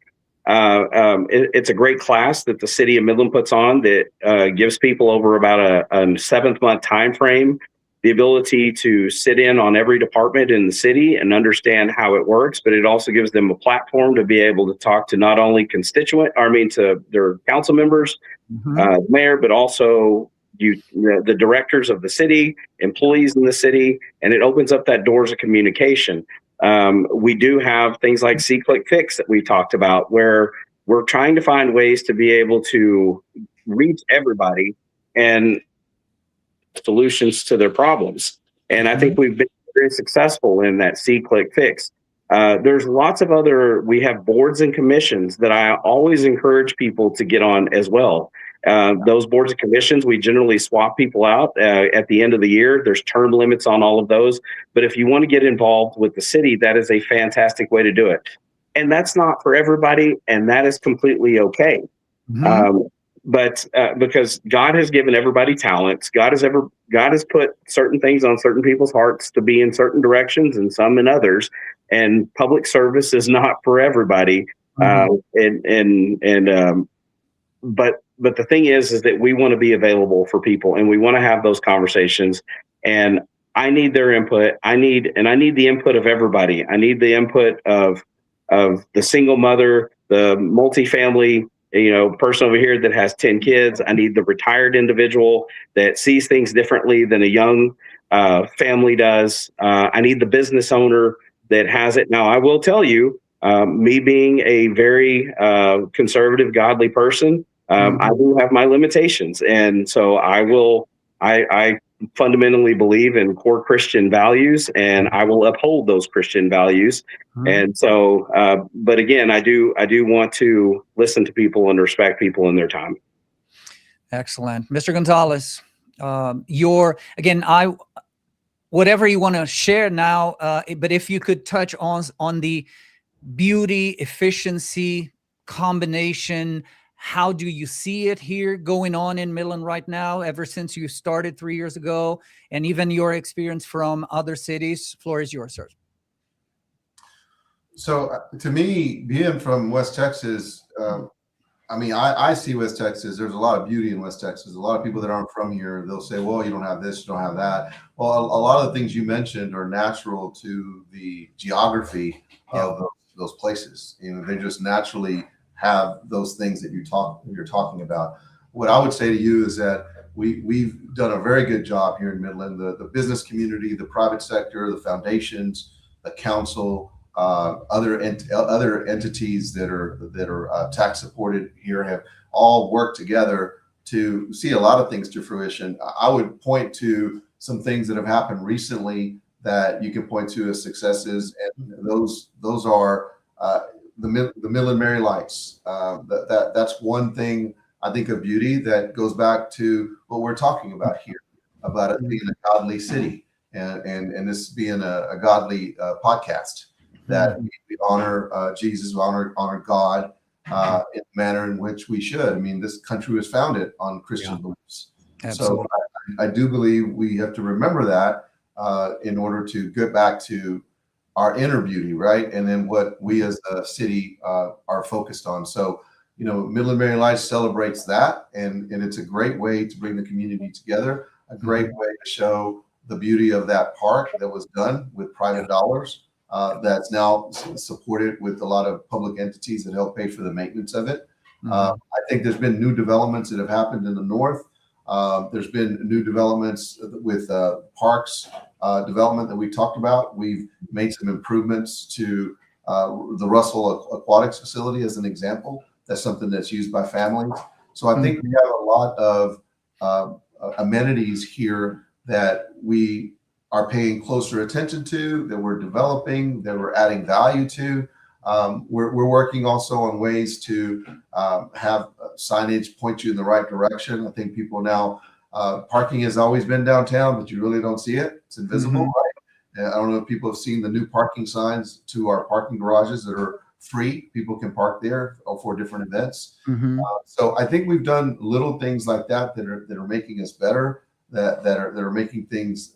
it's a great class that the city of Midland puts on that gives people over about a 7-month time frame the ability to sit in on every department in the city and understand how it works, but it also gives them a platform to be able to talk to not only to their council members, mayor, but also the directors of the city, employees in the city, and it opens up that doors of communication. We do have things like C-Click Fix that we talked about, where we're trying to find ways to be able to reach everybody and solutions to their problems. And I think we've been very successful in that C-Click Fix. There's lots of we have boards and commissions that I always encourage people to get on as well. Those boards and commissions, we generally swap people out at the end of the year. There's term limits on all of those. But if you want to get involved with the city, that is a fantastic way to do it. And that's not for everybody, and that is completely okay. But because God has given everybody talents, God has put certain things on certain people's hearts to be in certain directions and some in others. And public service is not for everybody. But but the thing is that we want to be available for people, and we want to have those conversations. And I need their input. I need the input of everybody. I need the input of the single mother, the multifamily, person over here that has 10 kids. I need the retired individual that sees things differently than a young family does. I need the business owner that has it. Now, I will tell you, me being a very conservative, godly person, I do have my limitations. And so I fundamentally believe in core Christian values, and I will uphold those Christian values. And so, but again, I do want to listen to people and respect people in their time. Excellent. Mr. Gonzalez, whatever you want to share now, but if you could touch on the beauty, efficiency, combination, how do you see it here going on in Midland right now, ever since you started 3 years ago, and even your experience from other cities? Floor is yours, sir. So to me, being from West Texas, I see West Texas. There's a lot of beauty in West Texas. A lot of people that aren't from here, they'll say, well, you don't have this, you don't have that. Well, a lot of the things you mentioned are natural to the geography of those places. They just naturally have those things that you're talking about. What I would say to you is that we've done a very good job here in Midland. The business community, the private sector, the foundations, the council, other entities that are tax supported here have all worked together to see a lot of things to fruition. I would point to some things that have happened recently that you can point to as successes, and those are the Midland Mary Lights. That's one thing I think of beauty that goes back to what we're talking about here, about it being a godly city, and this being a godly podcast, that we honor Jesus, we honor God in the manner in which we should. I mean, this country was founded on Christian beliefs. Absolutely. So I do believe we have to remember that in order to get back to our inner beauty, right? And then what we as a city are focused on. So, Midland Mary Lights celebrates that, and it's a great way to bring the community together, a great way to show the beauty of that park that was done with private dollars, that's now supported with a lot of public entities that help pay for the maintenance of it. I think there's been new developments that have happened in the north. There's been new developments with parks development that we talked about. We've made some improvements to the Russell Aquatics facility as an example. That's something that's used by families. So I think we have a lot of amenities here that we are paying closer attention to, that we're developing, that we're adding value to. We're working also on ways to have signage point you in the right direction. I think people now, parking has always been downtown, but you really don't see it. It's invisible, right? And I don't know if people have seen the new parking signs to our parking garages that are free. People can park there for different events. So I think we've done little things like that that are making us better, that are making things,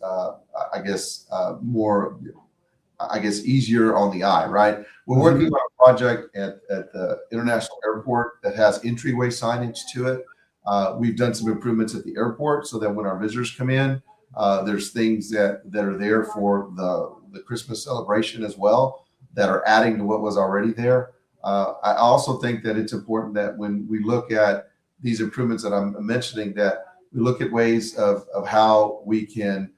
more, easier on the eye, right? We're working on a project at the International Airport that has entryway signage to it. We've done some improvements at the airport so that when our visitors come in, there's things that are there for the Christmas celebration as well, that are adding to what was already there. I also think that it's important that when we look at these improvements that I'm mentioning, that we look at ways of how we can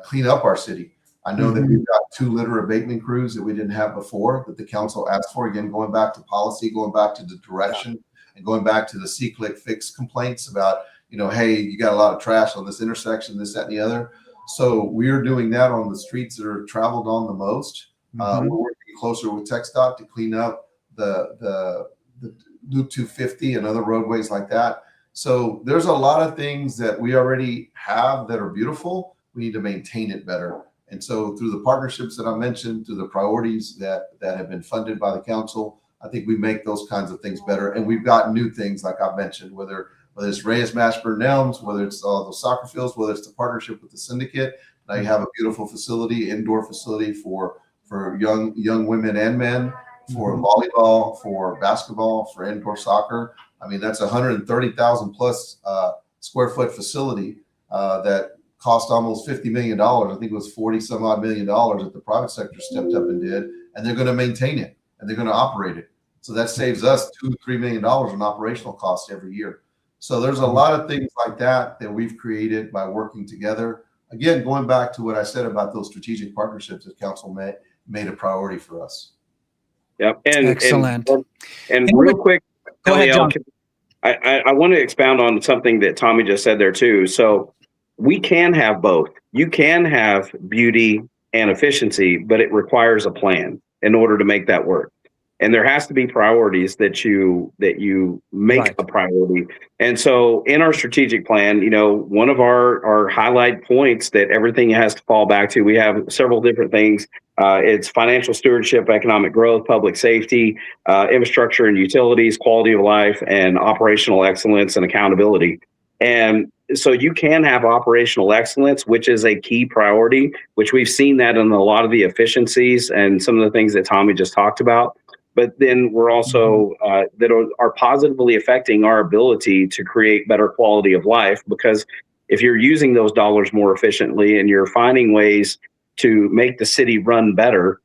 clean up our city. I know that we've got 2 litter abatement crews that we didn't have before, that the council asked for. Again, going back to policy, going back to the direction, and going back to the see-click-fix complaints about, hey, you got a lot of trash on this intersection, this, that, and the other. So we're doing that on the streets that are traveled on the most. We're working closer with TxDOT to clean up the Loop 250 and other roadways like that. So there's a lot of things that we already have that are beautiful. We need to maintain it better. And so through the partnerships that I mentioned, through the priorities that have been funded by the council, I think we make those kinds of things better. And we've got new things, like I mentioned, whether it's Reyes Mashburn Elms, whether it's those soccer fields, whether it's the partnership with the syndicate. Now you have a beautiful facility, indoor facility for young women and men, for volleyball, for basketball, for indoor soccer. I mean, that's 130,000 plus square foot facility that cost almost $50 million. I think it was 40 some odd $million that the private sector stepped up and did, and they're going to maintain it and they're going to operate it. So that saves us $2-3 million in operational costs every year. So there's a lot of things like that we've created by working together. Again, going back to what I said about those strategic partnerships that council made a priority for us. Yep. Excellent. And real quick, Go ahead, John. I want to expound on something that Tommy just said there too. So we can have both. You can have beauty and efficiency, but it requires a plan in order to make that work. And there has to be priorities that you make a priority. And so in our strategic plan, one of our highlight points that everything has to fall back to, we have several different things. It's financial stewardship, economic growth, public safety, infrastructure and utilities, quality of life, and operational excellence and accountability. And so you can have operational excellence, which is a key priority, which we've seen that in a lot of the efficiencies and some of the things that Tommy just talked about. But then we're also that are positively affecting our ability to create better quality of life, because if you're using those dollars more efficiently and you're finding ways to make the city run better,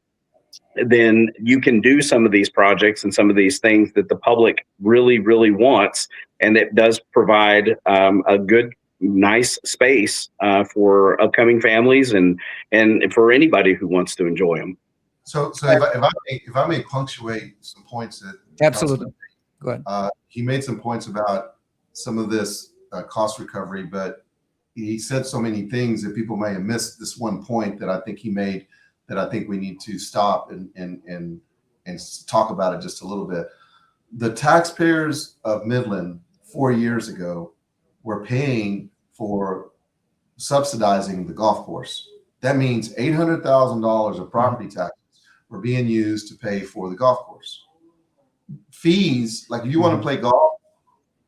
then you can do some of these projects and some of these things that the public really, really wants. And it does provide a good, nice space for upcoming families and for anybody who wants to enjoy them. So if I may punctuate some points that absolutely go ahead. He made some points about some of this cost recovery, but he said so many things that people may have missed this one point that I think he made that I think we need to stop and talk about it just a little bit. The taxpayers of Midland 4 years ago were paying for subsidizing the golf course. That means $800,000 of property taxes were being used to pay for the golf course. Fees, like if you want to play golf,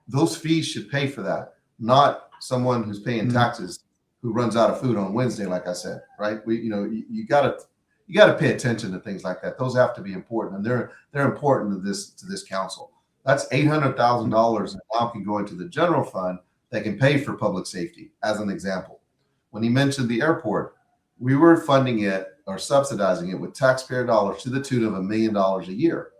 those fees should pay for that, not someone who's paying taxes who runs out of food on Wednesday, like I said, right? You gotta pay attention to things like that. Those have to be important, and they're important to this council. That's $800,000 that now can go into the general fund that can pay for public safety, as an example. When he mentioned the airport, we were funding it or subsidizing it with taxpayer dollars to the tune of $1 million a year.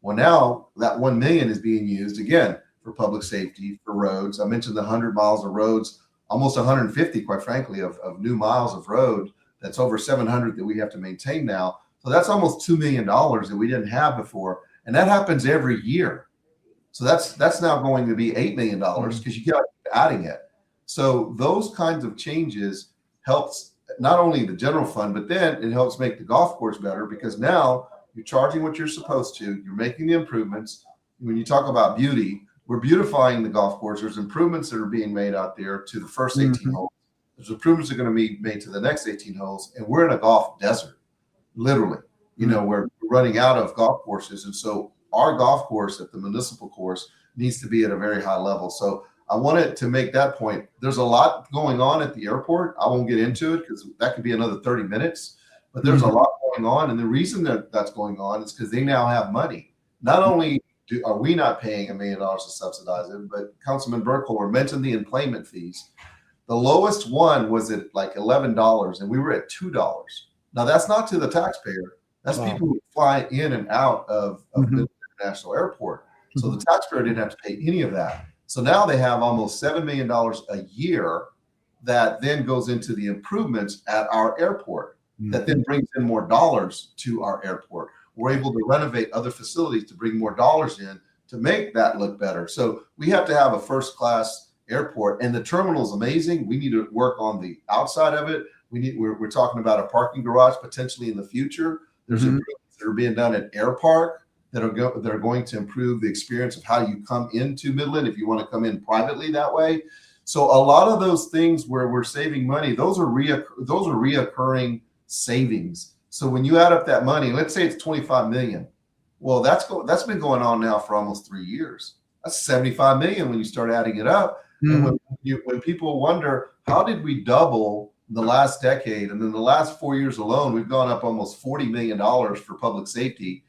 Well, now that $1 million is being used again for public safety, for roads. I mentioned the 100 miles of roads, almost 150, quite frankly, of new miles of road. That's over 700 that we have to maintain now. So that's almost $2 million that we didn't have before. And that happens every year. So that's now going to be $8 million because you got adding it. So those kinds of changes helps not only the general fund, but then it helps make the golf course better, because now you're charging what you're supposed to. You're making the improvements. When you talk about beauty, we're beautifying the golf course. There's improvements that are being made out there to the first 18 holes. There's improvements that are going to be made to the next 18 holes. And we're in a golf desert, literally. We're running out of golf courses. And so our golf course at the municipal course needs to be at a very high level. So I wanted to make that point. There's a lot going on at the airport. I won't get into it because that could be another 30 minutes. But there's a lot going on. And the reason that that's going on is because they now have money. Not only are we not paying $1 million to subsidize it, but Councilman Burkholder mentioned the employment fees. The lowest one was at like $11, and we were at $2. Now, that's not to the taxpayer. That's people who fly in and out of the International Airport. So the taxpayer didn't have to pay any of that. So now they have almost $7 million a year that then goes into the improvements at our airport, that then brings in more dollars to our airport. We're able to renovate other facilities to bring more dollars in to make that look better. So we have to have a first-class airport, and the terminal is amazing. We need to work on the outside of it. We're talking about a parking garage potentially in the future. There's improvements that are being done at Air Park that are going to improve the experience of how you come into Midland if you want to come in privately that way. So a lot of those things where we're saving money, those are reoccurring savings. So when you add up that money, let's say it's $25 million. Well, that's been going on now for almost 3 years. That's $75 million when you start adding it up. And when people wonder, how did we double the last decade? And in the last 4 years alone, we've gone up almost $40 million for public safety.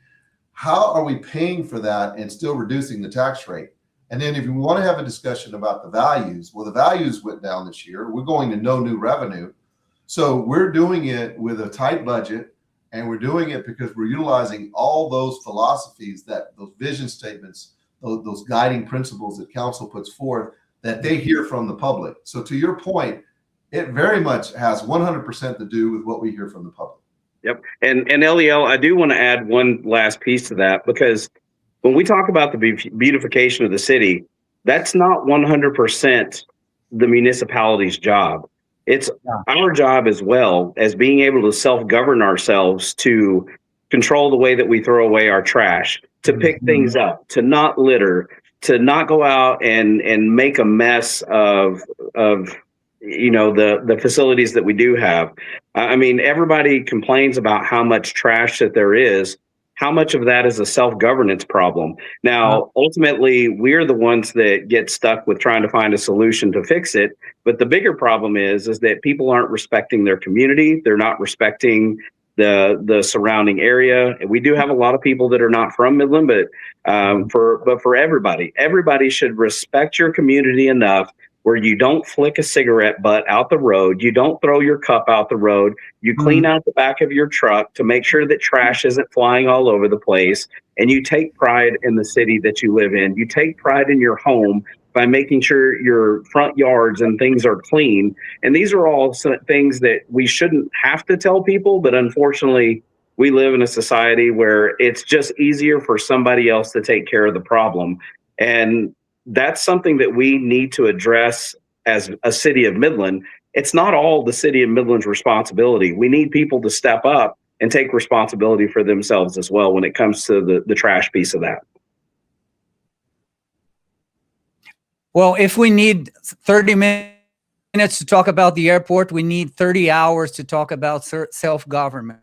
How are we paying for that and still reducing the tax rate? And then if you want to have a discussion about the values, well, the values went down this year. We're going to no new revenue. So we're doing it with a tight budget, and we're doing it because we're utilizing all those philosophies, those vision statements, those guiding principles that council puts forth that they hear from the public. So to your point, it very much has 100% to do with what we hear from the public. Yep. And LEL, I do want to add one last piece to that, because when we talk about the beautification of the city, that's not 100% the municipality's job. It's our job as well, as being able to self-govern ourselves, to control the way that we throw away our trash, to pick things up, to not litter, to not go out and make a mess of the facilities that we do have. I mean, everybody complains about how much trash that there is. How much of that is a self-governance problem? Now, ultimately, we're the ones that get stuck with trying to find a solution to fix it. But the bigger problem is that people aren't respecting their community. They're not respecting the surrounding area. And we do have a lot of people that are not from Midland, but for everybody should respect your community enough where you don't flick a cigarette butt out the road, you don't throw your cup out the road, you clean out the back of your truck to make sure that trash isn't flying all over the place, and you take pride in the city that you live in. You take pride in your home by making sure your front yards and things are clean. And these are all things that we shouldn't have to tell people, but unfortunately, we live in a society where it's just easier for somebody else to take care of the problem. And that's something that we need to address as a city of Midland. It's not all the city of Midland's responsibility. We need people to step up and take responsibility for themselves as well when it comes to the trash piece of that. Well, if we need 30 minutes to talk about the airport, we need 30 hours to talk about self-government.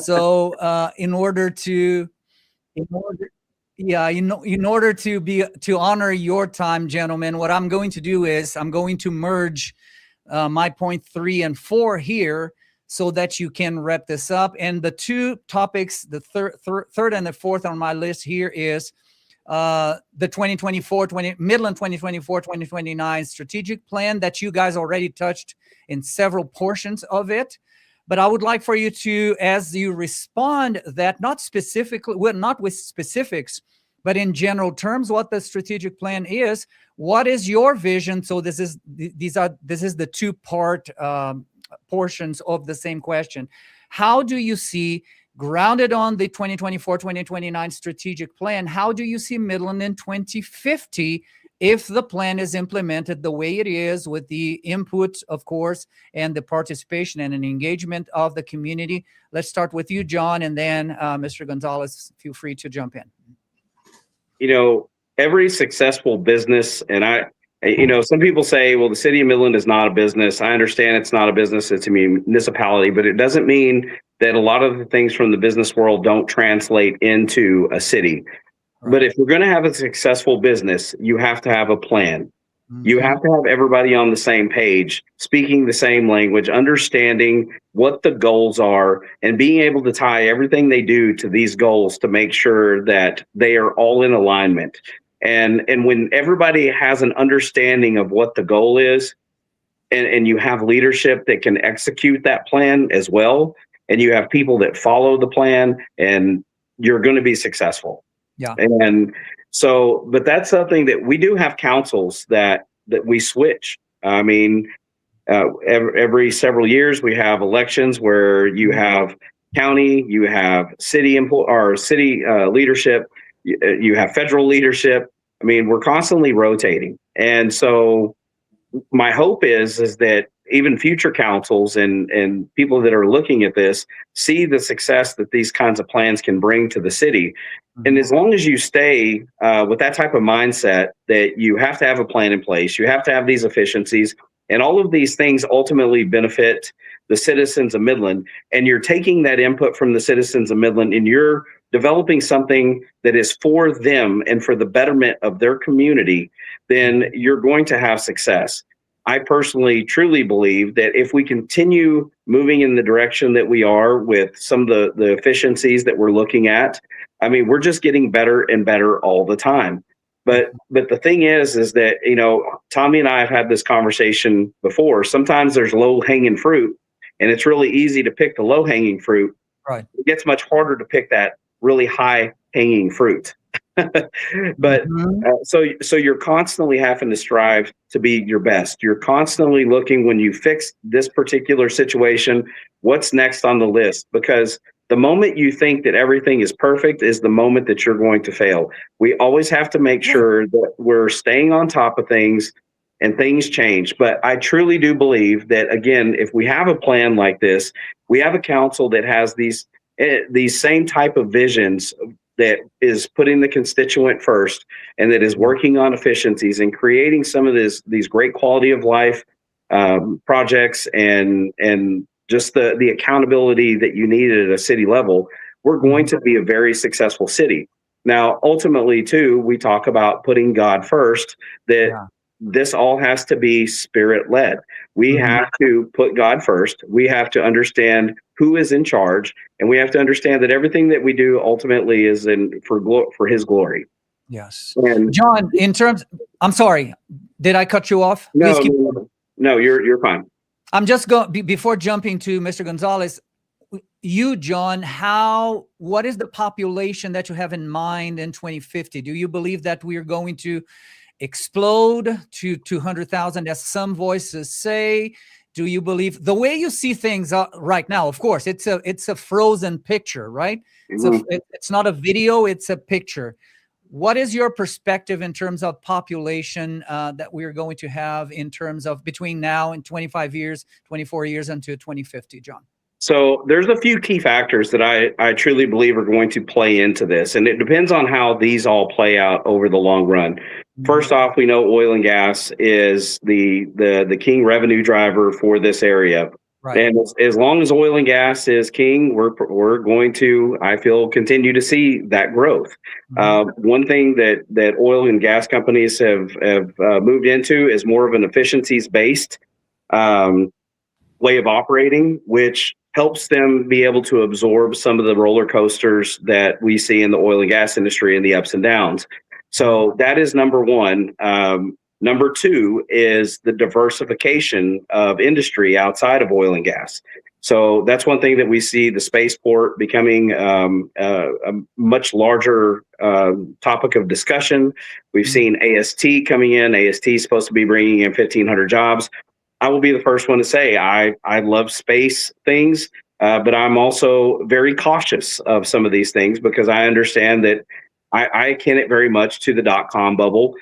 So in order to honor your time, gentlemen, what I'm going to do is I'm going to merge my point 3 and 4 here so that you can wrap this up. And the two topics, the third and the fourth on my list here is the Midland 2024-2029 strategic plan that you guys already touched in several portions of it. But I would like for you to, as you respond, that not specifically, well, not with specifics, but in general terms, what the strategic plan is. What is your vision? So this is the two-part portions of the same question. How do you see, grounded on the 2024-2029 strategic plan, how do you see Midland in 2050 if the plan is implemented the way it is, with the input, of course, and the participation and an engagement of the community? Let's start with you, John, and then Mr. Gonzalez, feel free to jump in. Every successful business, and some people say, well, the city of Midland is not a business. I understand it's not a business, it's a municipality, but it doesn't mean that a lot of the things from the business world don't translate into a city. Right. But if you're going to have a successful business, you have to have a plan. You have to have everybody on the same page, speaking the same language, understanding what the goals are, and being able to tie everything they do to these goals to make sure that they are all in alignment. And when everybody has an understanding of what the goal is, and you have leadership that can execute that plan as well, and you have people that follow the plan, and you're going to be successful. Yeah. And so, but that's something that we do have councils that we switch. I mean, every several years we have elections where you have county, you have city leadership, you have federal leadership. I mean, we're constantly rotating. And so my hope is that even future councils and people that are looking at this see the success that these kinds of plans can bring to the city. And as long as you stay with that type of mindset, that you have to have a plan in place, you have to have these efficiencies, and all of these things ultimately benefit the citizens of Midland, and you're taking that input from the citizens of Midland and you're developing something that is for them and for the betterment of their community, then you're going to have success. I personally truly believe that if we continue moving in the direction that we are with some of the efficiencies that we're looking at, I mean, we're just getting better and better all the time. But the thing is that, Tommy and I have had this conversation before. Sometimes there's low hanging fruit, and it's really easy to pick the low hanging fruit. Right. It gets much harder to pick that really high hanging fruit. But so you're constantly having to strive to be your best. You're constantly looking, when you fix this particular situation, what's next on the list? Because the moment you think that everything is perfect is the moment that you're going to fail. We always have to make sure that we're staying on top of things, and things change. But I truly do believe that, again, if we have a plan like this, we have a council that has these same type of visions, that is putting the constituent first, and that is working on efficiencies and creating some of these great quality of life projects, and just the accountability that you need at a city level. We're going to be a very successful city. Now, ultimately, too, we talk about putting God first, that this all has to be spirit-led. We have to put God first. We have to understand who is in charge, and we have to understand that everything that we do ultimately is for His glory. Yes. And John, I'm sorry, did I cut you off? No, you're fine. I'm just going, before jumping to Mr. Gonzalez, you, John, what is the population that you have in mind in 2050? Do you believe that we are going to explode to 200,000, as some voices say? Do you believe, the way you see things right now, of course, it's a frozen picture, right? It's not a video, it's a picture. What is your perspective in terms of population that we're going to have in terms of between now and 25 years, 24 years until 2050, John? So there's a few key factors that I truly believe are going to play into this, and it depends on how these all play out over the long run. First off, we know oil and gas is the king revenue driver for this area. Right. And as long as oil and gas is king, we're going to, I feel, continue to see that growth. One thing that oil and gas companies have moved into is more of an efficiencies-based way of operating, which helps them be able to absorb some of the roller coasters that we see in the oil and gas industry and the ups and downs. So that is number one. Number two is the diversification of industry outside of oil and gas. So that's one thing that we see, the spaceport becoming a much larger topic of discussion. We've seen AST coming in. AST is supposed to be bringing in 1,500 jobs. I will be the first one to say I love space things, but I'm also very cautious of some of these things, because I understand that I akin it very much to the .com bubble.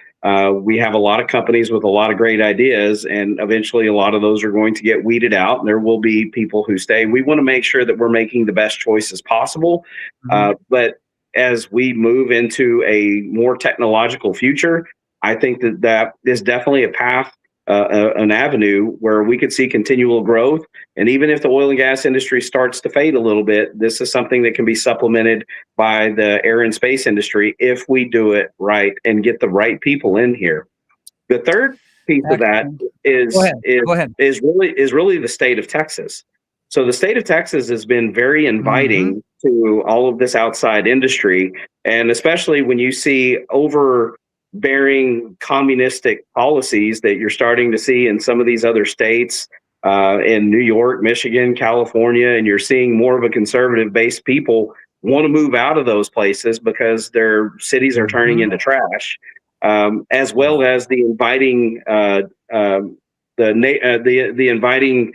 We have a lot of companies with a lot of great ideas, and eventually a lot of those are going to get weeded out, and there will be people who stay. We want to make sure that we're making the best choices possible. But as we move into a more technological future, I think that is definitely a path, an avenue where we could see continual growth. And even if the oil and gas industry starts to fade a little bit, this is something that can be supplemented by the air and space industry if we do it right and get the right people in here. The third piece of that is really the state of Texas. So the state of Texas has been very inviting to all of this outside industry, and especially when you see overbearing communistic policies that you're starting to see in some of these other states, in New York, Michigan, California, and you're seeing more of a conservative-based people want to move out of those places because their cities are turning into trash, as well as the inviting the inviting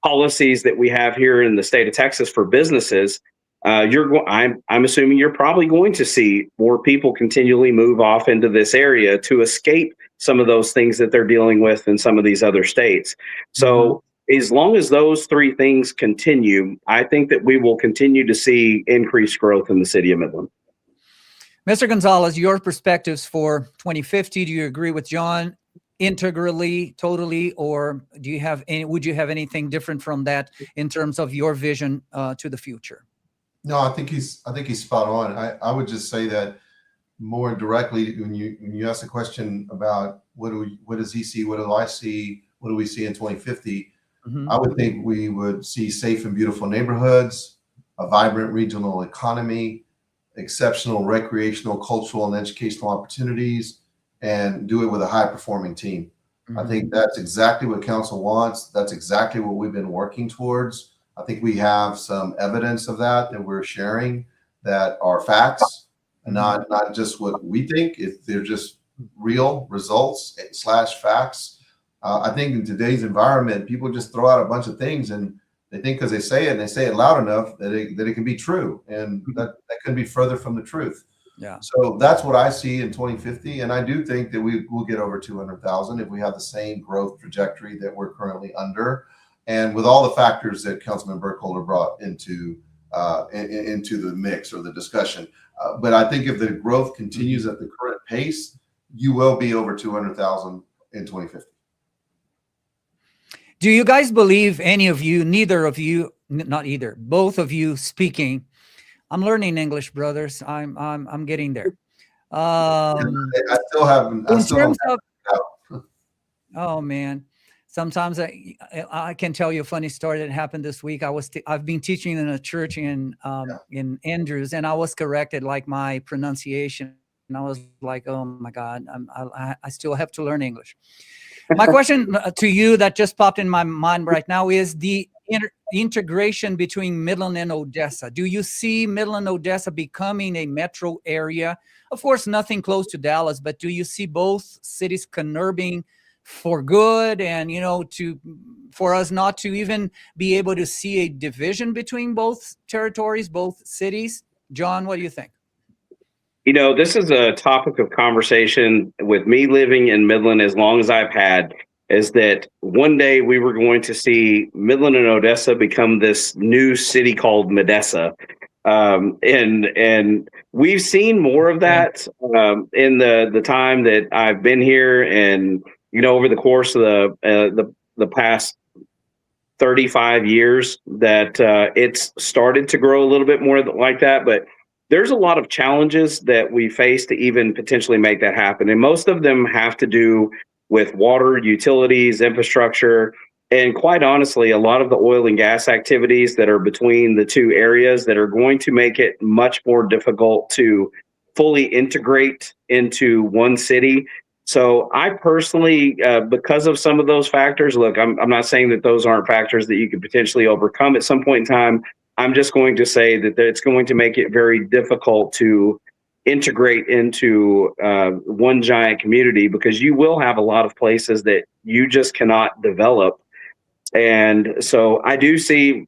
policies that we have here in the state of Texas for businesses. I'm assuming you're probably going to see more people continually move off into this area to escape some of those things that they're dealing with in some of these other states. So as long as those three things continue, I think that we will continue to see increased growth in the city of Midland. Mr. Gonzalez, your perspectives for 2050, do you agree with John integrally, totally, or would you have anything different from that in terms of your vision to the future? No, I think he's spot on. I would just say that more directly, when you ask the question about what does he see, what do I see, what do we see in 2050, I would think we would see safe and beautiful neighborhoods, a vibrant regional economy, exceptional recreational, cultural, and educational opportunities, and do it with a high-performing team. I think that's exactly what council wants. That's exactly what we've been working towards. I think we have some evidence of that we're sharing that are facts, and not just what we think. If they're just real results / facts. I think in today's environment, people just throw out a bunch of things, and they think because they say it and they say it loud enough that it can be true, and that could be further from the truth. Yeah. So that's what I see in 2050, and I do think that we will get over 200,000 if we have the same growth trajectory that we're currently under, and with all the factors that Councilman Burkholder brought into the mix or the discussion. But I think if the growth continues at the current pace, you will be over 200,000 in 2050. Do you guys believe, any of you, neither of you, not either, both of you speaking? I'm learning English, brothers. I'm getting there. I still haven't. Oh man, sometimes I can tell you a funny story that happened this week. I've been teaching in a church in Andrews, and I was corrected like my pronunciation, and I was like, oh my God, I still have to learn English. My question to you that just popped in my mind right now is the integration between Midland and Odessa. Do you see Midland, Odessa becoming a metro area? Of course, nothing close to Dallas, but do you see both cities converging for good, and for us not to even be able to see a division between both territories, both cities? John, what do you think? This is a topic of conversation with me living in Midland as long as I've had, is that one day we were going to see Midland and Odessa become this new city called Medessa. And we've seen more of that in the time that I've been here, and over the course of the past 35 years that it's started to grow a little bit more like that. But there's a lot of challenges that we face to even potentially make that happen. And most of them have to do with water, utilities, infrastructure, and quite honestly, a lot of the oil and gas activities that are between the two areas that are going to make it much more difficult to fully integrate into one city. So I personally, because of some of those factors, look, I'm not saying that those aren't factors that you could potentially overcome at some point in time. I'm just going to say that it's going to make it very difficult to integrate into one giant community, because you will have a lot of places that you just cannot develop. And so I do see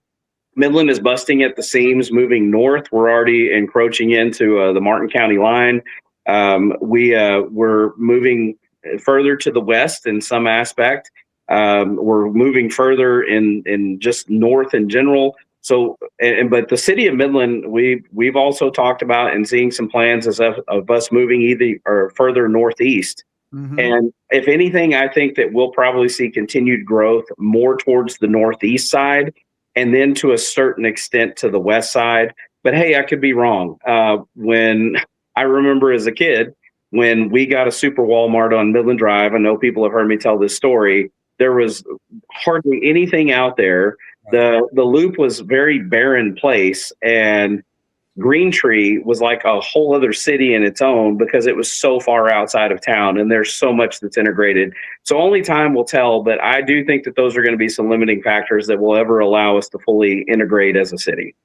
Midland is busting at the seams, moving north. We're already encroaching into the Martin County line. We're moving further to the west in some aspect. We're moving further in just north in general. So, but the city of Midland, we've also talked about and seeing some plans of us moving either or further northeast. Mm-hmm. And if anything, I think that we'll probably see continued growth more towards the northeast side, and then to a certain extent to the west side. But hey, I could be wrong. When I remember as a kid, when we got a super Walmart on Midland Drive, I know people have heard me tell this story, there was hardly anything out there. The loop was a very barren place, and Green Tree was like a whole other city in its own because it was so far outside of town, and there's so much that's integrated. So only time will tell, but I do think that those are going to be some limiting factors that will ever allow us to fully integrate as a city.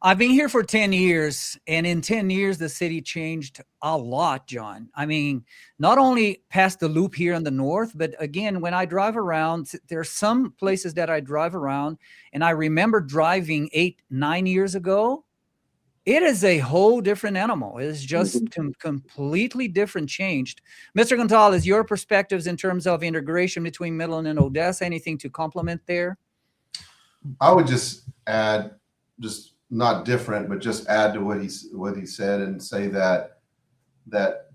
I've been here for 10 years, and in 10 years, the city changed a lot, John. I mean, not only past the loop here in the north, but again, when I drive around, there are some places that I drive around, and I remember driving 8-9 years ago. It is a whole different animal. It is just completely different, changed. Mr. Gonzalez, your perspectives in terms of integration between Midland and Odessa, anything to complement there? I would just add, just not different, but just add to what he said and say that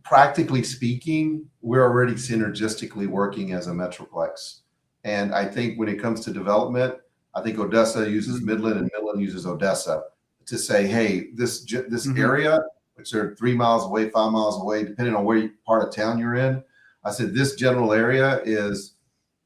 practically speaking, we're already synergistically working as a metroplex. And I think when it comes to development, I think Odessa uses Midland and Midland uses Odessa to say, hey, this area, which are 3 miles away, 5 miles away, depending on where part of town you're in. I said, this general area is,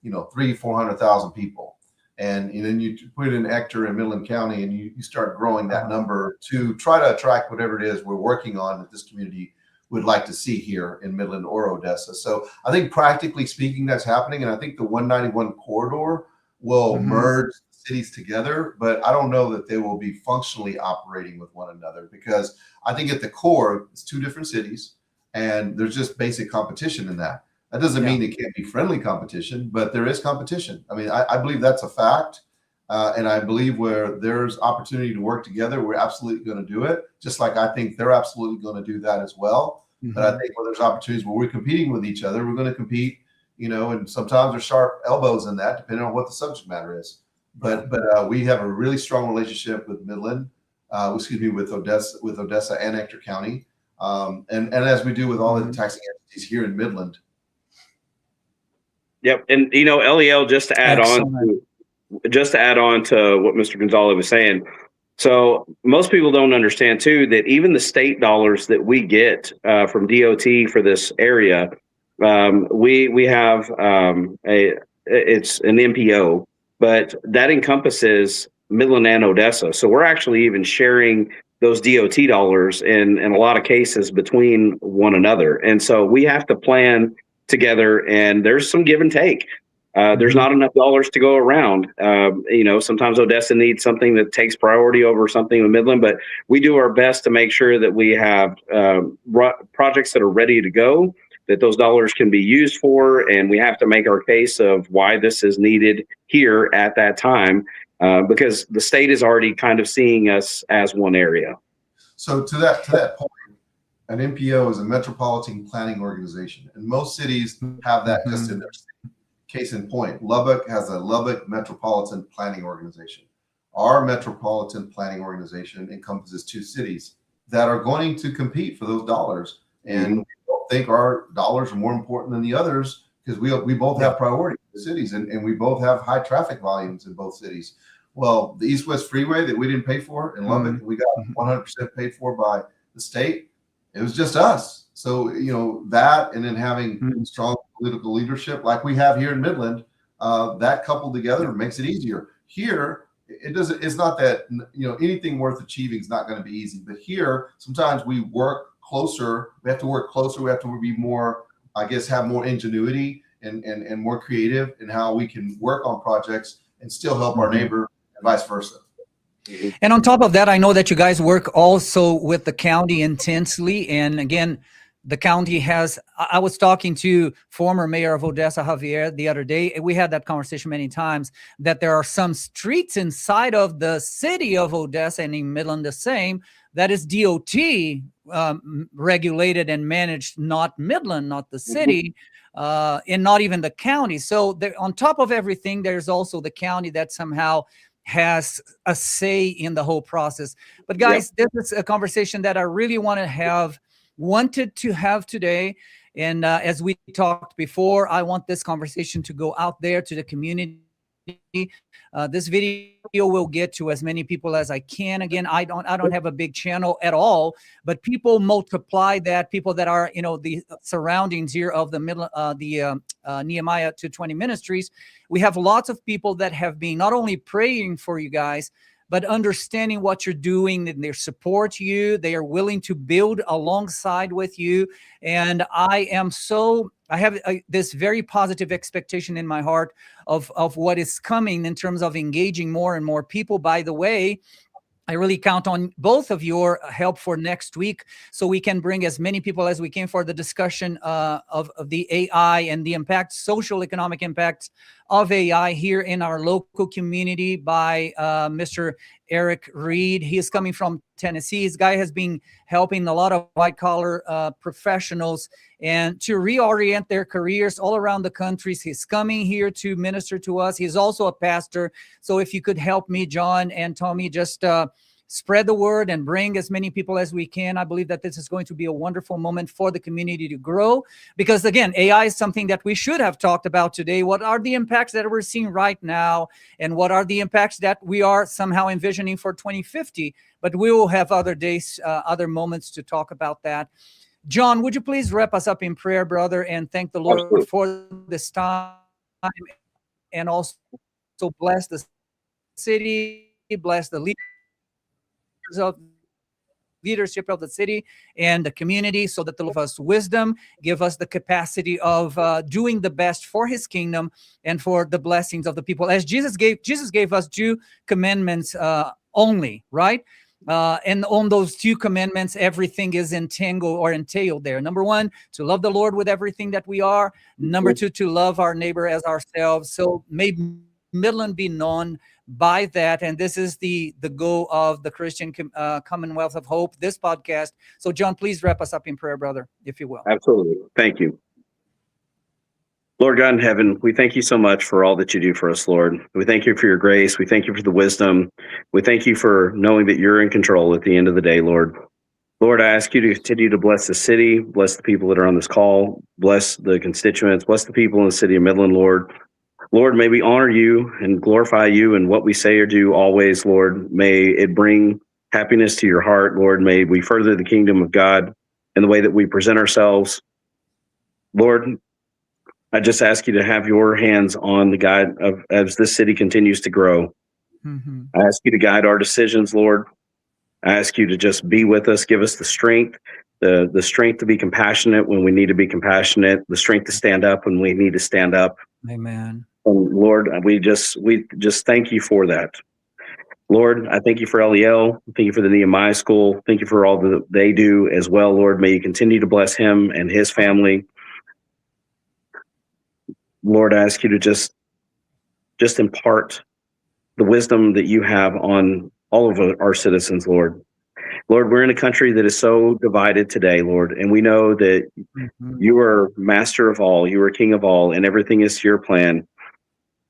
300,000-400,000 people. And then you put it in Ector and Midland County, and you start growing that number to try to attract whatever it is we're working on that this community would like to see here in Midland or Odessa. So I think practically speaking, that's happening. And I think the 191 corridor will merge cities together, but I don't know that they will be functionally operating with one another, because I think at the core, it's two different cities and there's just basic competition in that. That doesn't mean it can't be friendly competition, but there is competition. I mean, I believe that's a fact. And I believe where there's opportunity to work together, we're absolutely going to do it. Just like I think they're absolutely going to do that as well. But I think where there's opportunities where we're competing with each other, we're going to compete, and sometimes there's sharp elbows in that, depending on what the subject matter is. But we have a really strong relationship with Midland, with Odessa and Ector County. And as we do with all the taxing entities here in Midland. Yep. And, LEL, just to add on to what Mr. Gonzalez was saying. So most people don't understand too, that even the state dollars that we get from DOT for this area, we have it's an MPO, but that encompasses Midland and Odessa. So we're actually even sharing those DOT dollars in a lot of cases between one another. And so we have to plan together, and there's some give and take. There's not enough dollars to go around. Sometimes Odessa needs something that takes priority over something in Midland, but we do our best to make sure that we have projects that are ready to go, that those dollars can be used for, and we have to make our case of why this is needed here at that time, because the state is already kind of seeing us as one area. So to that point, an MPO is a metropolitan planning organization, and most cities have that just in their city. Case in point, Lubbock has a Lubbock Metropolitan Planning Organization. Our Metropolitan Planning Organization encompasses two cities that are going to compete for those dollars. And we don't think our dollars are more important than the others, because we both have priority in the cities, and we both have high traffic volumes in both cities. Well, the East-West Freeway that we didn't pay for in Lubbock, we got 100% paid for by the state. It was just us. So, that, and then having strong political leadership like we have here in Midland, that coupled together makes it easier. Here, it's not that, anything worth achieving is not going to be easy. But here, sometimes we work closer. We have to work closer. We have to be more, have more ingenuity and more creative in how we can work on projects and still help our neighbor, and vice versa. And on top of that, I know that you guys work also with the county intensely. And again, the county I was talking to former mayor of Odessa, Javier, the other day. We had that conversation many times, that there are some streets inside of the city of Odessa, and in Midland the same, that is DOT regulated and managed, not Midland, not the city, and not even the county. So on top of everything, there's also the county that somehow has a say in the whole process. But guys, this is a conversation that I really wanted to have today. And as we talked before, I want this conversation to go out there to the community. This video will get to as many people as I can. Again, I don't have a big channel at all, but people multiply that. People that are, the surroundings here of the Nehemiah 220 Ministries. We have lots of people that have been not only praying for you guys, but understanding what you're doing, and they support you. They are willing to build alongside with you. And I have this very positive expectation in my heart of what is coming in terms of engaging more and more people. By the way, I really count on both of your help for next week, so we can bring as many people as we can for the discussion of the AI and the social economic impacts of AI here in our local community by Mr. Eric Reed. He is coming from Tennessee. This guy has been helping a lot of white-collar professionals and to reorient their careers all around the country. He's coming here to minister to us. He's also a pastor. So if you could help me, John and Tommy, just spread the word and bring as many people as we can. I believe that this is going to be a wonderful moment for the community to grow, because again, AI is something that we should have talked about today. What are the impacts that we're seeing right now, and what are the impacts that we are somehow envisioning for 2050? But we will have other days, other moments to talk about that. John, would you please wrap us up in prayer, brother, and thank the Lord for this time, and also bless the city, bless the leadership of the city and the community, so that they'll give us wisdom, give us the capacity of doing the best for his kingdom and for the blessings of the people. As Jesus gave us 2 commandments only, right? And on those 2 commandments, everything is entailed there. Number 1, to love the Lord with everything that we are. Number 2, to love our neighbor as ourselves. So may Midland be known by that, and this is the goal of the Christian Commonwealth of Hope, this podcast. So John, please wrap us up in prayer, brother, if you will. Absolutely. Thank you. Lord God in heaven, we thank you so much for all that you do for us, Lord. We thank you for your grace. We thank you for the wisdom. We thank you for knowing that you're in control at the end of the day, Lord. Lord, I ask you to continue to bless the city, bless the people that are on this call, bless the constituents, bless the people in the city of Midland, Lord. Lord, may we honor you and glorify you in what we say or do always, Lord. May it bring happiness to your heart, Lord. May we further the kingdom of God in the way that we present ourselves. Lord, I just ask you to have your hands on the guide of as this city continues to grow. Mm-hmm. I ask you to guide our decisions, Lord. I ask you to just be with us, give us the strength, the strength to be compassionate when we need to be compassionate, the strength to stand up when we need to stand up. Amen. And Lord, we just thank you for that. Lord, I thank you for LEL. Thank you for the Nehemiah School. Thank you for all that they do as well, Lord. May you continue to bless him and his family. Lord, I ask you to just impart the wisdom that you have on all of our citizens, Lord. Lord, we're in a country that is so divided today, Lord, and we know that you are master of all, you are king of all, and everything is to your plan.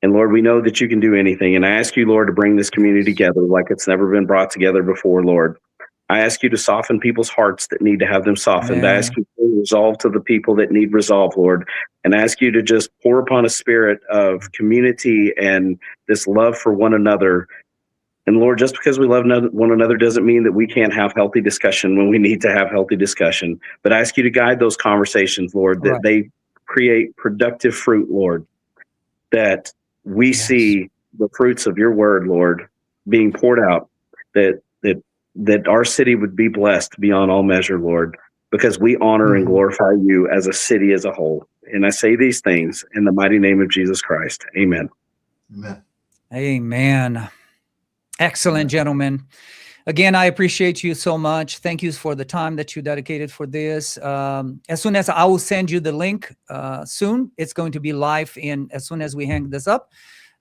And Lord, we know that you can do anything. And I ask you, Lord, to bring this community together like it's never been brought together before, Lord. I ask you to soften people's hearts that need to have them softened. Amen. I ask you to resolve to the people that need resolve, Lord. And I ask you to just pour upon a spirit of community and this love for one another. And Lord, just because we love one another doesn't mean that we can't have healthy discussion when we need to have healthy discussion. But I ask you to guide those conversations, Lord, that they create productive fruit, Lord, that we see the fruits of your word, Lord, being poured out, that our city would be blessed beyond all measure, Lord, because we honor and glorify you as a city as a whole. And I say these things in the mighty name of Jesus Christ. Amen. Amen. Amen. Excellent, gentlemen. Again, I appreciate you so much. Thank you for the time that you dedicated for this. As soon as I will send you the link soon, it's going to be live as soon as we hang this up.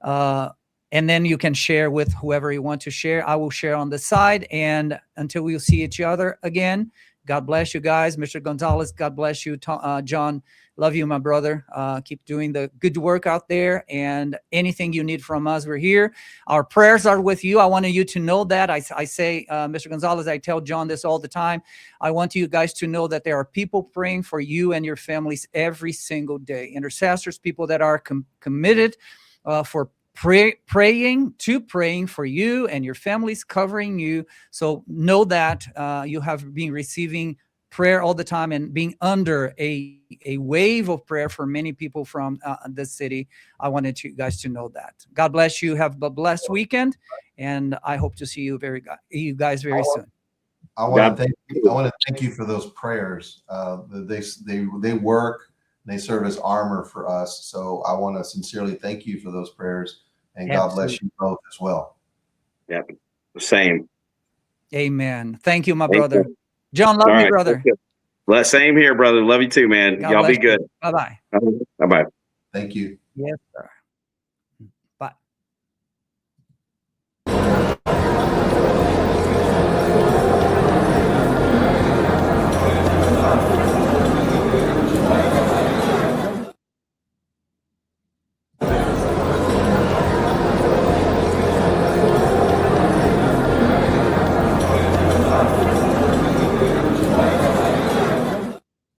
And then you can share with whoever you want to share. I will share on the side. And until we'll see each other again, God bless you guys. Mr. Gonzalez, God bless you. John, love you, my brother. Keep doing the good work out there. And anything you need from us, we're here. Our prayers are with you. I wanted you to know that. I say, Mr. Gonzalez, I tell John this all the time. I want you guys to know that there are people praying for you and your families every single day. Intercessors, people that are committed for praying for you and your families, covering you. So know that you have been receiving prayer all the time and being under a wave of prayer for many people from the city. I wanted you guys to know that. God bless you. Have a blessed weekend, and I hope to see you guys very soon. I want to thank you for those prayers. They work. They serve as armor for us. So I want to sincerely thank you for those prayers, and God bless you both as well. Yeah, same. Amen. Thank you, my brother. John, love you, brother. Well, same here, brother. Love you too, man. Y'all be good. Bye-bye. Bye-bye. Thank you. Yes, sir.